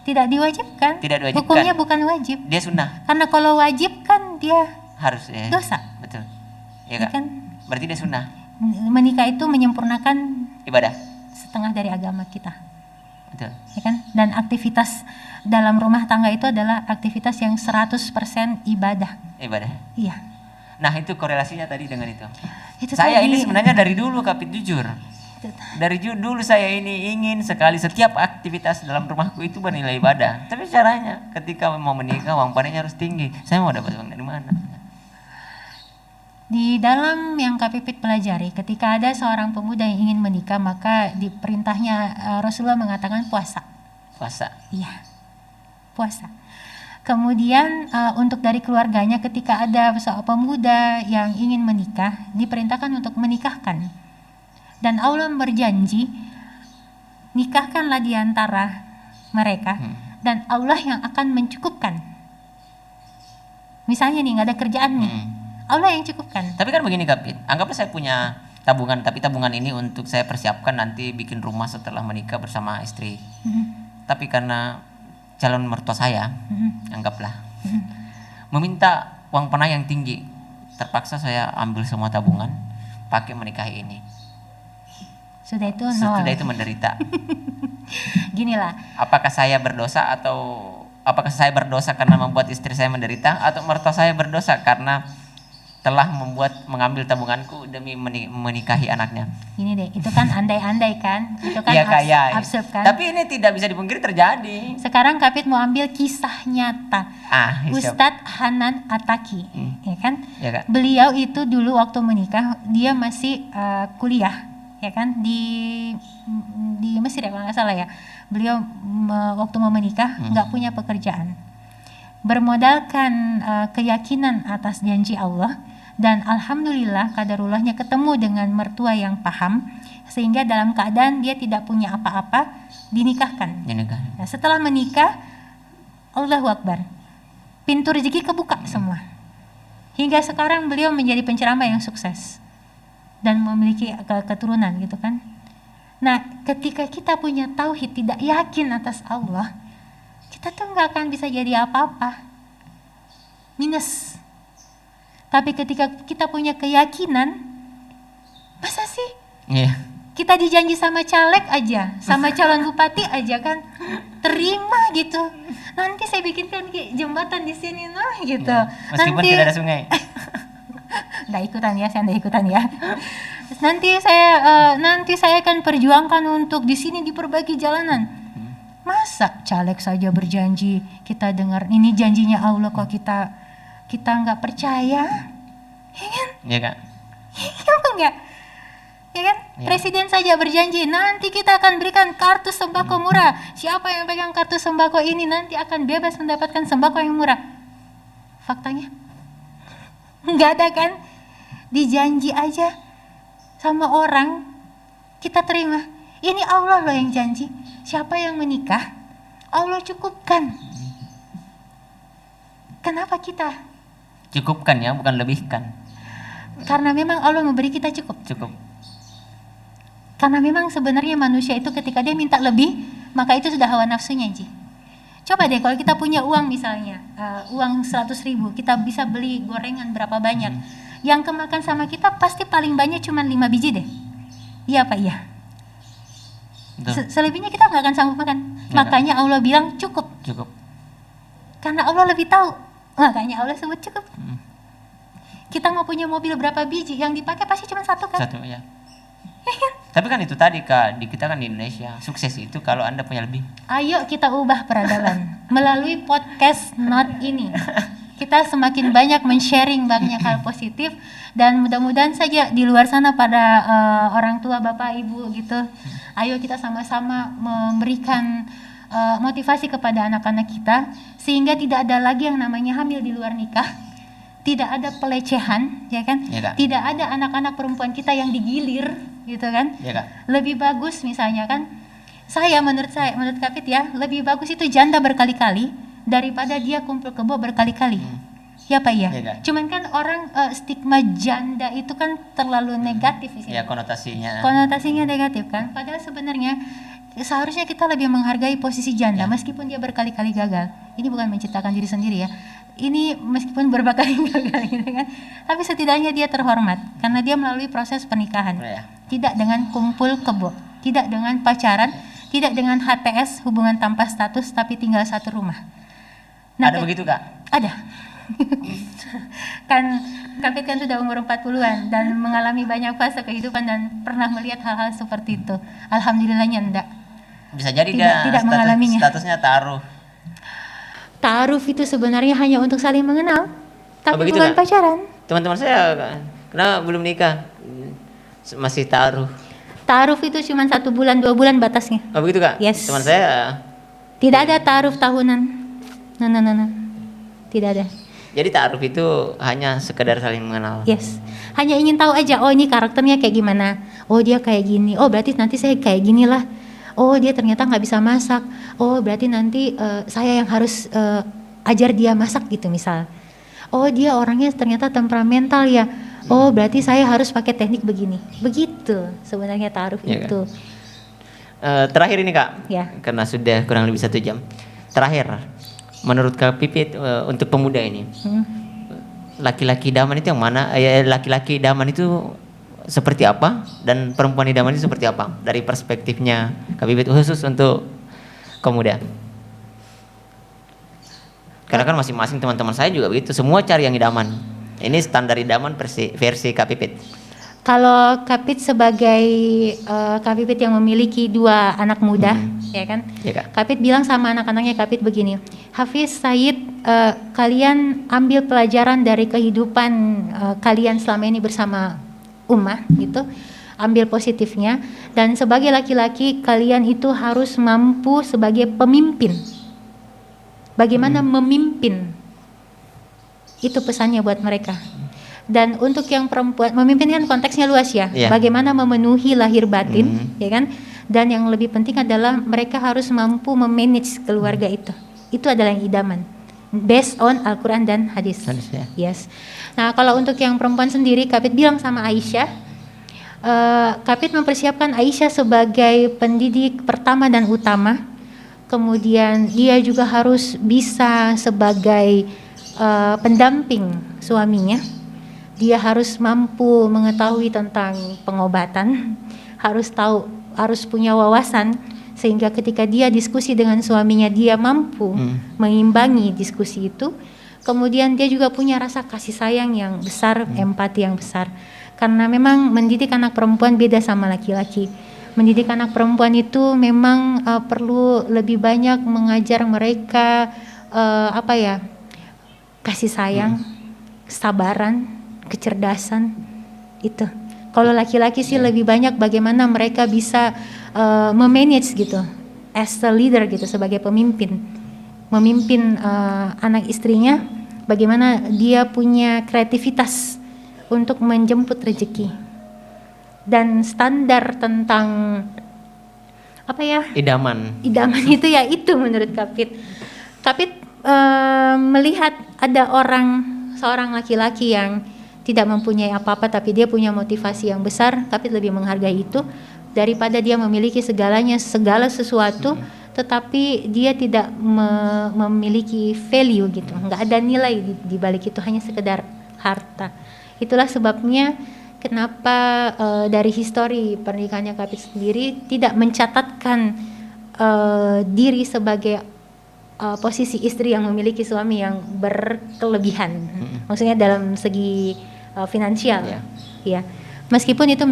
Tidak diwajibkan. Tidak diwajibkan. Hukumnya bukan wajib. Dia sunnah, Karena kalau wajib kan dia harus ya. dosa. Betul. Ya Kak. kan? Berarti dia sunnah. Menikah itu menyempurnakan Ibadah. setengah dari agama kita. Betul. Ya kan? Dan aktivitas dalam rumah tangga itu adalah aktivitas yang 100% ibadah. Ibadah. Iya. Nah, itu korelasinya tadi dengan itu. tadi. Saya ini sebenarnya dari dulu Kapit, jujur. Dari dulu saya ini ingin sekali setiap aktivitas dalam rumahku itu bernilai ibadah. Tapi caranya ketika mau menikah uang panennya harus tinggi. Saya mau dapat uang dari mana? Di dalam yang Kak Pipit pelajari, ketika ada seorang pemuda yang ingin menikah, maka di perintahnya Rasulullah mengatakan puasa. Puasa. Iya, puasa. Kemudian untuk dari keluarganya, ketika ada seorang pemuda yang ingin menikah, diperintahkan untuk menikahkan. Dan Allah berjanji, nikahkanlah di antara mereka, dan Allah yang akan mencukupkan. Misalnya nih, nggak ada kerjaan nih, Allah yang cukupkan. Tapi kan begini Kapit, anggaplah saya punya tabungan, tapi tabungan ini untuk saya persiapkan nanti bikin rumah setelah menikah bersama istri. Tapi karena calon mertua saya, anggaplah meminta uang panai yang tinggi, terpaksa saya ambil semua tabungan pakai menikahi ini. Sudah itu Sudah itu menderita. Ginilah. Apakah saya berdosa karena membuat istri saya menderita, atau mertua saya berdosa karena telah mengambil tabunganku demi menikahi anaknya? Ini deh, itu kan andai-andai kan, itu kan ya, absurd kan. Tapi ini tidak bisa dipungkiri terjadi. Sekarang Kapit mau ambil kisah nyata. Ustadz Hanan Attaqi, ya kan? Ya, Kak. Beliau itu dulu waktu menikah dia masih kuliah, ya kan, di Mesir ya kalau nggak salah ya. Beliau waktu mau menikah nggak punya pekerjaan, bermodalkan keyakinan atas janji Allah, dan alhamdulillah kadarullahnya ketemu dengan mertua yang paham, sehingga dalam keadaan dia tidak punya apa-apa dinikahkan. Nah, setelah menikah, Allahu Akbar, pintu rezeki kebuka semua. Hingga sekarang beliau menjadi penceramah yang sukses dan memiliki keturunan gitu kan. Nah, ketika kita punya tauhid, tidak yakin atas Allah, kita tuh nggak akan bisa jadi apa-apa, minus. Tapi ketika kita punya keyakinan, masa sih kita dijanji sama caleg aja, sama calon bupati aja kan, terima gitu. Nanti saya bikinkan jembatan di sini, nah gitu. Meskipun nanti, tidak ada sungai. Nggak ikutan ya, saya nggak ikutan ya. Nanti saya akan perjuangkan untuk di sini diperbaiki jalanan. Masa caleg saja berjanji, kita dengar ini janjinya Allah kok kita nggak percaya, ya kan? Iya Kak. Iya enggak? Ya kan? Ya. Presiden saja berjanji nanti kita akan berikan kartu sembako murah. Siapa yang pegang kartu sembako ini nanti akan bebas mendapatkan sembako yang murah. Faktanya nggak ada kan? Dijanji aja sama orang, kita terima. Ini Allah loh yang janji. Siapa yang menikah, Allah cukupkan. Kenapa kita? Cukupkan ya, bukan lebihkan. Karena memang Allah memberi kita cukup. Karena memang sebenarnya manusia itu ketika dia minta lebih, maka itu sudah hawa nafsunya, Ji. Coba deh kalau kita punya uang misalnya, uang 100.000, kita bisa beli gorengan berapa banyak. Yang kemakan sama kita pasti paling banyak cuma 5 biji deh. Iya Pak, iya. Selebihnya kita nggak akan sanggup makan. Makanya Allah bilang cukup. Karena Allah lebih tahu. Makanya Allah sebut cukup. Kita mau punya mobil berapa biji, yang dipakai pasti cuma satu kan? Satu ya. Tapi kan itu tadi Kak, kita kan di Indonesia, sukses itu kalau Anda punya lebih. Ayo kita ubah peradaban melalui podcast Not ini. Kita semakin banyak men-sharing banyak hal positif, dan mudah-mudahan saja di luar sana pada orang tua Bapak Ibu gitu. Ayo kita sama-sama memberikan motivasi kepada anak-anak kita sehingga tidak ada lagi yang namanya hamil di luar nikah, tidak ada pelecehan, ya kan? Ya, tidak ada anak-anak perempuan kita yang digilir, gitu kan? Ya, lebih bagus misalnya kan? Menurut Kapit ya, lebih bagus itu janda berkali-kali daripada dia kumpul kebo berkali-kali. Ya Pak ya. Cuman kan orang stigma janda itu kan terlalu negatif sih. Ya, konotasinya negatif kan. Padahal sebenarnya seharusnya kita lebih menghargai posisi janda meskipun dia berkali-kali gagal. Ini bukan menciptakan diri sendiri ya. ini meskipun berbagai gagal gitu kan, tapi setidaknya dia terhormat karena dia melalui proses pernikahan. Tidak dengan kumpul kebo, tidak dengan pacaran, tidak dengan HTS, hubungan tanpa status, tapi tinggal satu rumah. Nah, ada begitu Kak? Ada. Kan Kapit kan sudah umur 40-an dan mengalami banyak fase kehidupan dan pernah melihat hal-hal seperti itu. Alhamdulillahnya enggak. Bisa jadi tidak mengalaminya. Statusnya ta'aruf. Ta'aruf itu sebenarnya hanya untuk saling mengenal, tapi bukan Kak? pacaran. Teman-teman saya kenapa belum nikah? Masih ta'aruf. Ta'aruf itu cuma 1 bulan, 2 bulan batasnya. Oh begitu Kak? Yes. Teman saya tidak ada ta'aruf tahunan. Nah. Tidak ada. Jadi ta'aruf itu hanya sekedar saling mengenal. Yes. Hanya ingin tahu aja, oh ini karakternya kayak gimana. Oh dia kayak gini. Oh berarti nanti saya kayak gini lah. Oh dia ternyata nggak bisa masak. Oh berarti nanti saya yang harus ajar dia masak gitu misal. Oh dia orangnya ternyata temperamental ya. Oh berarti saya harus pakai teknik begini. Begitu sebenarnya ta'aruf ya, itu. Terakhir ini Kak, ya. Karena sudah kurang lebih 1 jam. Terakhir, menurut Kak Pipit untuk pemuda ini, laki-laki idaman itu yang mana? Laki-laki idaman itu seperti apa dan perempuan idaman itu seperti apa? Dari perspektifnya Kak Pipit khusus untuk pemuda. Karena kan masing-masing teman-teman saya juga begitu, semua cari yang idaman. Ini standar idaman versi Kak Pipit. Kalau Kapit sebagai Kapit yang memiliki 2 anak muda, ya kan? Ya, Kak. Kapit bilang sama anak-anaknya Kapit begini, Hafiz, Said, kalian ambil pelajaran dari kehidupan kalian selama ini bersama Ummah, gitu. Ambil positifnya. Dan sebagai laki-laki, kalian itu harus mampu sebagai pemimpin. Bagaimana memimpin? Itu pesannya buat mereka. Dan untuk yang perempuan, memimpin kan konteksnya luas ya. Bagaimana memenuhi lahir batin, ya kan? Dan yang lebih penting adalah mereka harus mampu memanage keluarga itu. Itu adalah yang idaman. Based on Al-Quran dan hadis. Ya. Yes. Nah kalau untuk yang perempuan sendiri, Kapit bilang sama Aisyah, Kapit mempersiapkan Aisyah sebagai pendidik pertama dan utama. Kemudian dia juga harus bisa sebagai pendamping suaminya. Dia harus mampu mengetahui tentang pengobatan, harus punya wawasan sehingga ketika dia diskusi dengan suaminya dia mampu mengimbangi diskusi itu. Kemudian dia juga punya rasa kasih sayang yang besar, empati yang besar. Karena memang mendidik anak perempuan beda sama laki-laki. Mendidik anak perempuan itu memang perlu lebih banyak mengajar mereka kasih sayang, kesabaran, kecerdasan itu. Kalau laki-laki sih lebih banyak bagaimana mereka bisa memanage gitu, as a leader gitu, sebagai pemimpin, memimpin anak istrinya, bagaimana dia punya kreativitas untuk menjemput rezeki. Dan standar tentang idaman itu ya itu menurut Kapit. Kapit melihat ada seorang laki-laki yang tidak mempunyai apa-apa tapi dia punya motivasi yang besar, Kapit lebih menghargai itu daripada dia memiliki segala sesuatu tetapi dia tidak memiliki value gitu, nggak ada nilai di balik itu, hanya sekedar harta. Itulah sebabnya kenapa dari histori pernikahannya Kapit sendiri tidak mencatatkan diri sebagai posisi istri yang memiliki suami yang berkelebihan, maksudnya dalam segi finansial, ya. Meskipun itu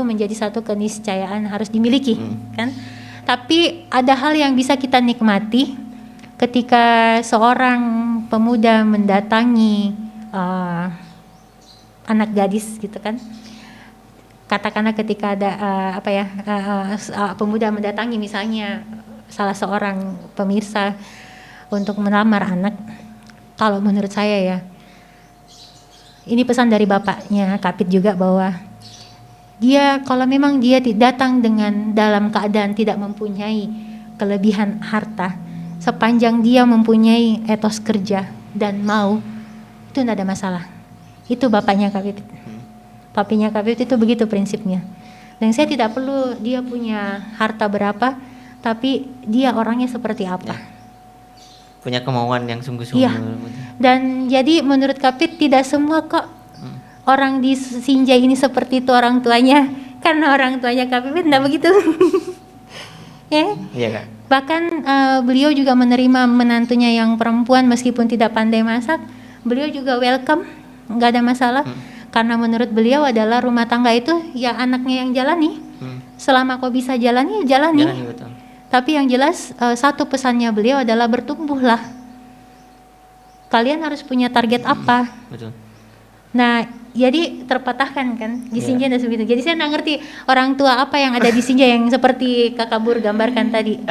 menjadi satu keniscayaan harus dimiliki, kan. Tapi ada hal yang bisa kita nikmati ketika seorang pemuda mendatangi anak gadis, gitu kan. Katakanlah ketika ada pemuda mendatangi misalnya salah seorang pemirsa untuk melamar anak. Kalau menurut saya ya, ini pesan dari bapaknya Kapit juga bahwa kalau memang dia datang dalam keadaan tidak mempunyai kelebihan harta, sepanjang dia mempunyai etos kerja dan mau, itu tidak ada masalah. Itu bapaknya Kapit. Papinya Kapit itu begitu prinsipnya. Dan saya tidak perlu dia punya harta berapa, tapi dia orangnya seperti apa. punya kemauan yang sungguh-sungguh. Iya. Dan jadi menurut Kapit tidak semua kok orang di Sinjai ini seperti itu orang tuanya, karena orang tuanya Kapit tidak begitu. Ya. Iya Kak. Bahkan beliau juga menerima menantunya yang perempuan meskipun tidak pandai masak, beliau juga welcome, nggak ada masalah. Karena menurut beliau adalah rumah tangga itu ya anaknya yang jalani. Selama kau bisa jalani, jalani. Betul. Tapi yang jelas satu pesannya beliau adalah bertumbuhlah. Kalian harus punya target apa? Betul. Nah, jadi terpatahkan kan di Sinjai dan seperti itu. Jadi saya nggak ngerti orang tua apa yang ada di Sinjai yang seperti Kakak Bur gambarkan tadi.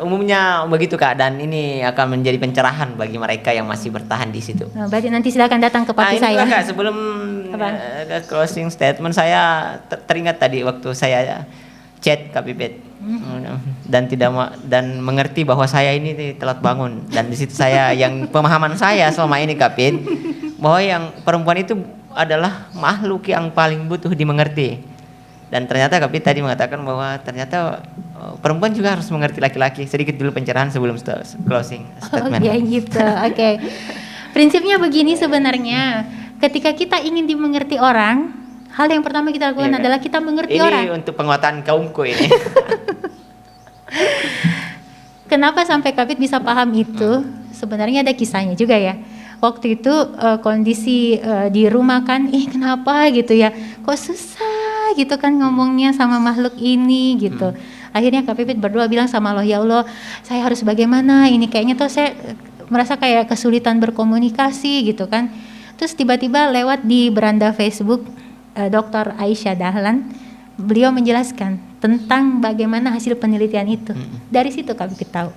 Umumnya begitu Kak, dan ini akan menjadi pencerahan bagi mereka yang masih bertahan di situ. Nah, berarti nanti silakan datang ke papi saya. Kak, sebelum closing statement saya teringat tadi waktu saya chat Kak Pipit dan mengerti bahwa saya ini telat bangun, dan di situ saya yang pemahaman saya selama ini Kak Pipit bahwa yang perempuan itu adalah makhluk yang paling butuh dimengerti, dan ternyata Kak Pipit tadi mengatakan bahwa ternyata perempuan juga harus mengerti laki-laki. Sedikit dulu pencerahan sebelum closing statement. Oke, gitu. Oke. Prinsipnya begini sebenarnya, ketika kita ingin dimengerti orang, hal yang pertama kita lakukan adalah kita mengerti orang. Ini untuk penguatan kaumku ini. Kenapa sampai Kapit bisa paham itu? Sebenarnya ada kisahnya juga ya. Waktu itu kondisi di rumah kan, kenapa gitu ya? Kok susah gitu kan ngomongnya sama makhluk ini gitu. Akhirnya Kak Pipit berdoa bilang sama Allah, ya Allah, saya harus bagaimana? Ini kayaknya tuh saya merasa kayak kesulitan berkomunikasi gitu kan. Terus tiba-tiba lewat di beranda Facebook Dr. Aisyah Dahlan, beliau menjelaskan tentang bagaimana hasil penelitian itu. Dari situ kami tahu,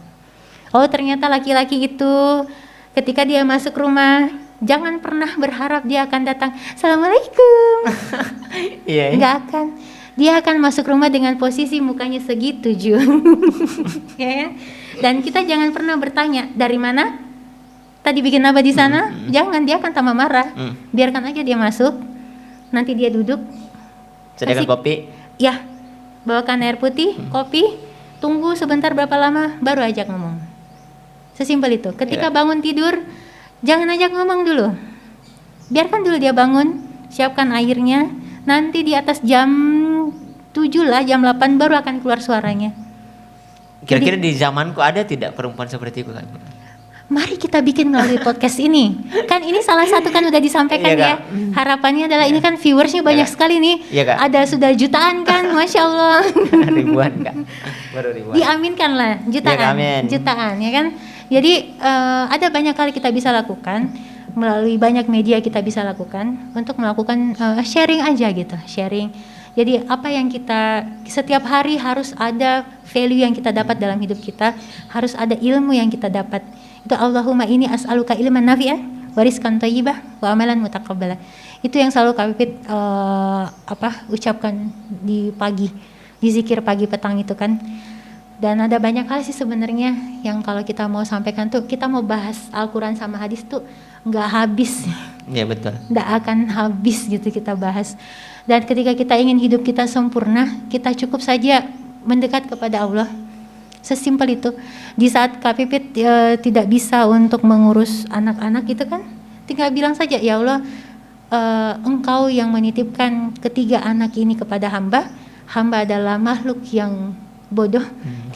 oh ternyata laki-laki itu ketika dia masuk rumah, jangan pernah berharap dia akan datang Assalamualaikum. Nggak akan. Dia akan masuk rumah dengan posisi mukanya segitu Ju. Ya. Dan kita jangan pernah bertanya dari mana tadi bikin apa di sana. Jangan, dia akan tambah marah. Biarkan aja dia masuk. Nanti dia duduk, sediakan kopi. Ya, bawakan air putih, kopi, tunggu sebentar berapa lama, baru ajak ngomong. Sesimpel itu. Ketika bangun tidur, jangan ajak ngomong dulu. Biarkan dulu dia bangun, siapkan airnya. Nanti di atas jam 7 lah, jam 8 baru akan keluar suaranya. Kira-kira di zamanku ada tidak perempuan seperti itu kan? Mari kita bikin melalui podcast ini. Kan ini salah satu kan udah disampaikan ya. Harapannya adalah ini kan viewersnya banyak sekali nih. Ada sudah jutaan kan, Masya Allah. Ribuan Kak, baru ribuan. Diaminkan lah, jutaan, jutaan ya kan. Jadi ada banyak kali kita bisa lakukan, melalui banyak media kita bisa lakukan untuk melakukan sharing aja gitu, sharing. Jadi apa yang kita setiap hari harus ada value yang kita dapat dalam hidup kita, harus ada ilmu yang kita dapat. Itu Allahumma ini as'aluka ilman nafi'ah wa rizqan thayyibah wa amalan mutaqabbala. Itu yang selalu Kak Pipit ucapkan di pagi, di zikir pagi petang itu kan. Dan ada banyak hal sih sebenarnya yang kalau kita mau sampaikan tuh, kita mau bahas Al-Quran sama hadis tuh nggak habis. Iya betul. Nggak akan habis gitu kita bahas. Dan ketika kita ingin hidup kita sempurna, kita cukup saja mendekat kepada Allah. Sesimpel itu. Di saat Kak Pipit tidak bisa untuk mengurus anak-anak gitu kan, tinggal bilang saja, ya Allah, Engkau yang menitipkan ketiga anak ini kepada hamba. Hamba adalah makhluk yang bodoh,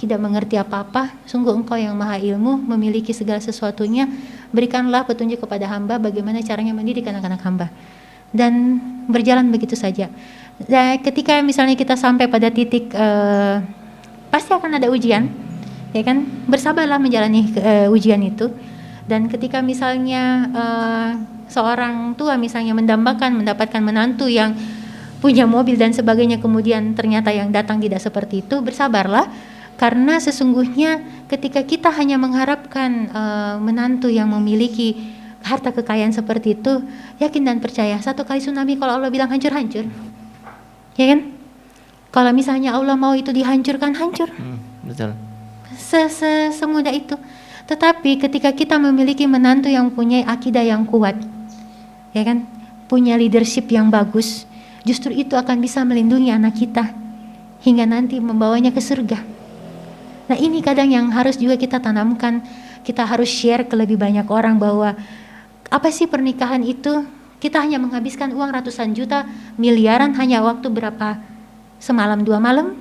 tidak mengerti apa-apa. Sungguh Engkau yang maha ilmu, memiliki segala sesuatunya. Berikanlah petunjuk kepada hamba bagaimana caranya mendidik anak-anak hamba. Dan berjalan begitu saja. Dan ketika misalnya kita sampai pada titik pasti akan ada ujian, ya kan? Bersabarlah menjalani ujian itu. Dan ketika misalnya seorang tua misalnya mendapatkan menantu yang punya mobil dan sebagainya, kemudian ternyata yang datang tidak seperti itu, bersabarlah. Karena sesungguhnya ketika kita hanya mengharapkan menantu yang memiliki harta kekayaan seperti itu, yakin dan percaya, satu kali tsunami kalau Allah bilang hancur-hancur, ya kan? Kalau misalnya Allah mau itu dihancurkan, hancur. Betul. Semudah itu. Tetapi ketika kita memiliki menantu yang punya akidah yang kuat, ya kan, punya leadership yang bagus, justru itu akan bisa melindungi anak kita hingga nanti membawanya ke surga. Nah ini kadang yang harus juga kita tanamkan. kita harus share ke lebih banyak orang bahwa apa sih pernikahan itu? Kita hanya menghabiskan uang ratusan juta, miliaran hanya waktu berapa semalam 2 malam,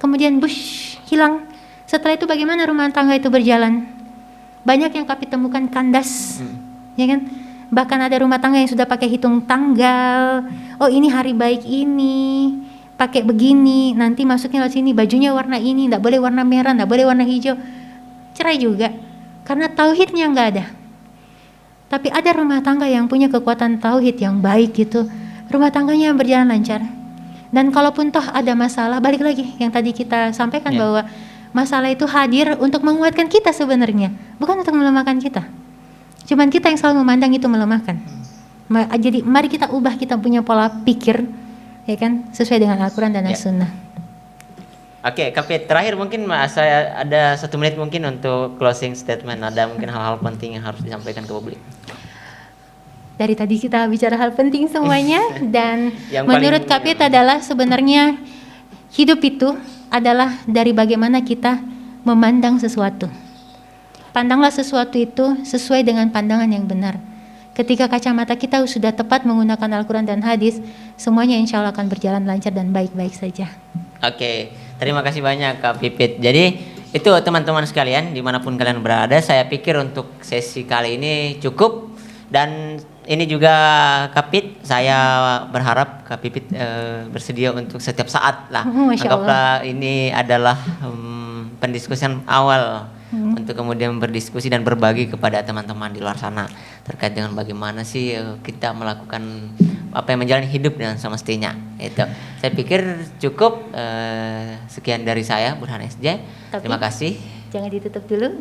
kemudian bush, hilang. Setelah itu bagaimana rumah tangga itu berjalan? Banyak yang kami temukan kandas, ya kan? Bahkan ada rumah tangga yang sudah pakai hitung tanggal. Oh ini hari baik ini, pakai begini, nanti masuknya ke sini bajunya warna ini, tidak boleh warna merah, tidak boleh warna hijau. Cerai juga, karena tauhidnya nggak ada. Tapi ada rumah tangga yang punya kekuatan tauhid yang baik gitu, rumah tangganya berjalan lancar. Dan kalaupun toh ada masalah, balik lagi yang tadi kita sampaikan bahwa masalah itu hadir untuk menguatkan kita sebenarnya, bukan untuk melemahkan kita. Cuman kita yang selalu memandang itu melemahkan. Jadi mari kita ubah kita punya pola pikir, ya kan, sesuai dengan Al-Quran dan As-Sunnah. Oke, Kapit, terakhir mungkin saya ada 1 menit mungkin untuk closing statement. Ada mungkin hal-hal penting yang harus disampaikan ke publik. Dari tadi kita bicara hal penting semuanya dan menurut Kapit adalah sebenarnya hidup itu adalah dari bagaimana kita memandang sesuatu. Pandanglah sesuatu itu sesuai dengan pandangan yang benar. Ketika kacamata kita sudah tepat menggunakan Al-Quran dan hadis, semuanya insya Allah akan berjalan lancar dan baik-baik saja. Oke, terima kasih banyak Kak Pipit. Jadi itu teman-teman sekalian dimanapun kalian berada, saya pikir untuk sesi kali ini cukup. Dan ini juga Kak Pit, saya berharap Kak Pipit bersedia untuk setiap saat lah. Anggaplah ini adalah pendiskusian awal untuk kemudian berdiskusi dan berbagi kepada teman-teman di luar sana terkait dengan bagaimana sih kita melakukan apa yang menjalani hidup dengan semestinya. Itu saya pikir cukup. Sekian dari saya, Burhan SJ. Terima kasih. Jangan ditutup dulu.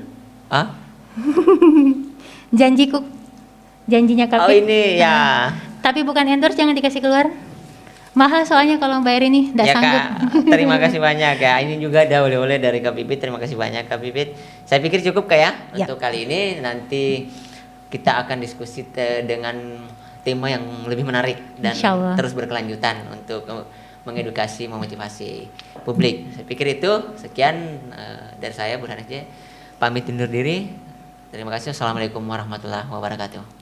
Janjinya Kapit. Oh ini ya. Tapi bukan endorse, jangan dikasih keluar. Mahal soalnya kalau bayar ini, tidak sanggup. Kak, terima kasih banyak ya. Ini juga ada oleh-oleh dari Kak Pipit. Terima kasih banyak Kak Pipit. Saya pikir cukup Kak ya untuk kali ini. Nanti kita akan diskusi dengan tema yang lebih menarik dan terus berkelanjutan untuk mengedukasi, memotivasi publik. Saya pikir itu. Sekian dari saya, Burhan SJ. Pamit undur diri. Terima kasih. Assalamualaikum warahmatullahi wabarakatuh.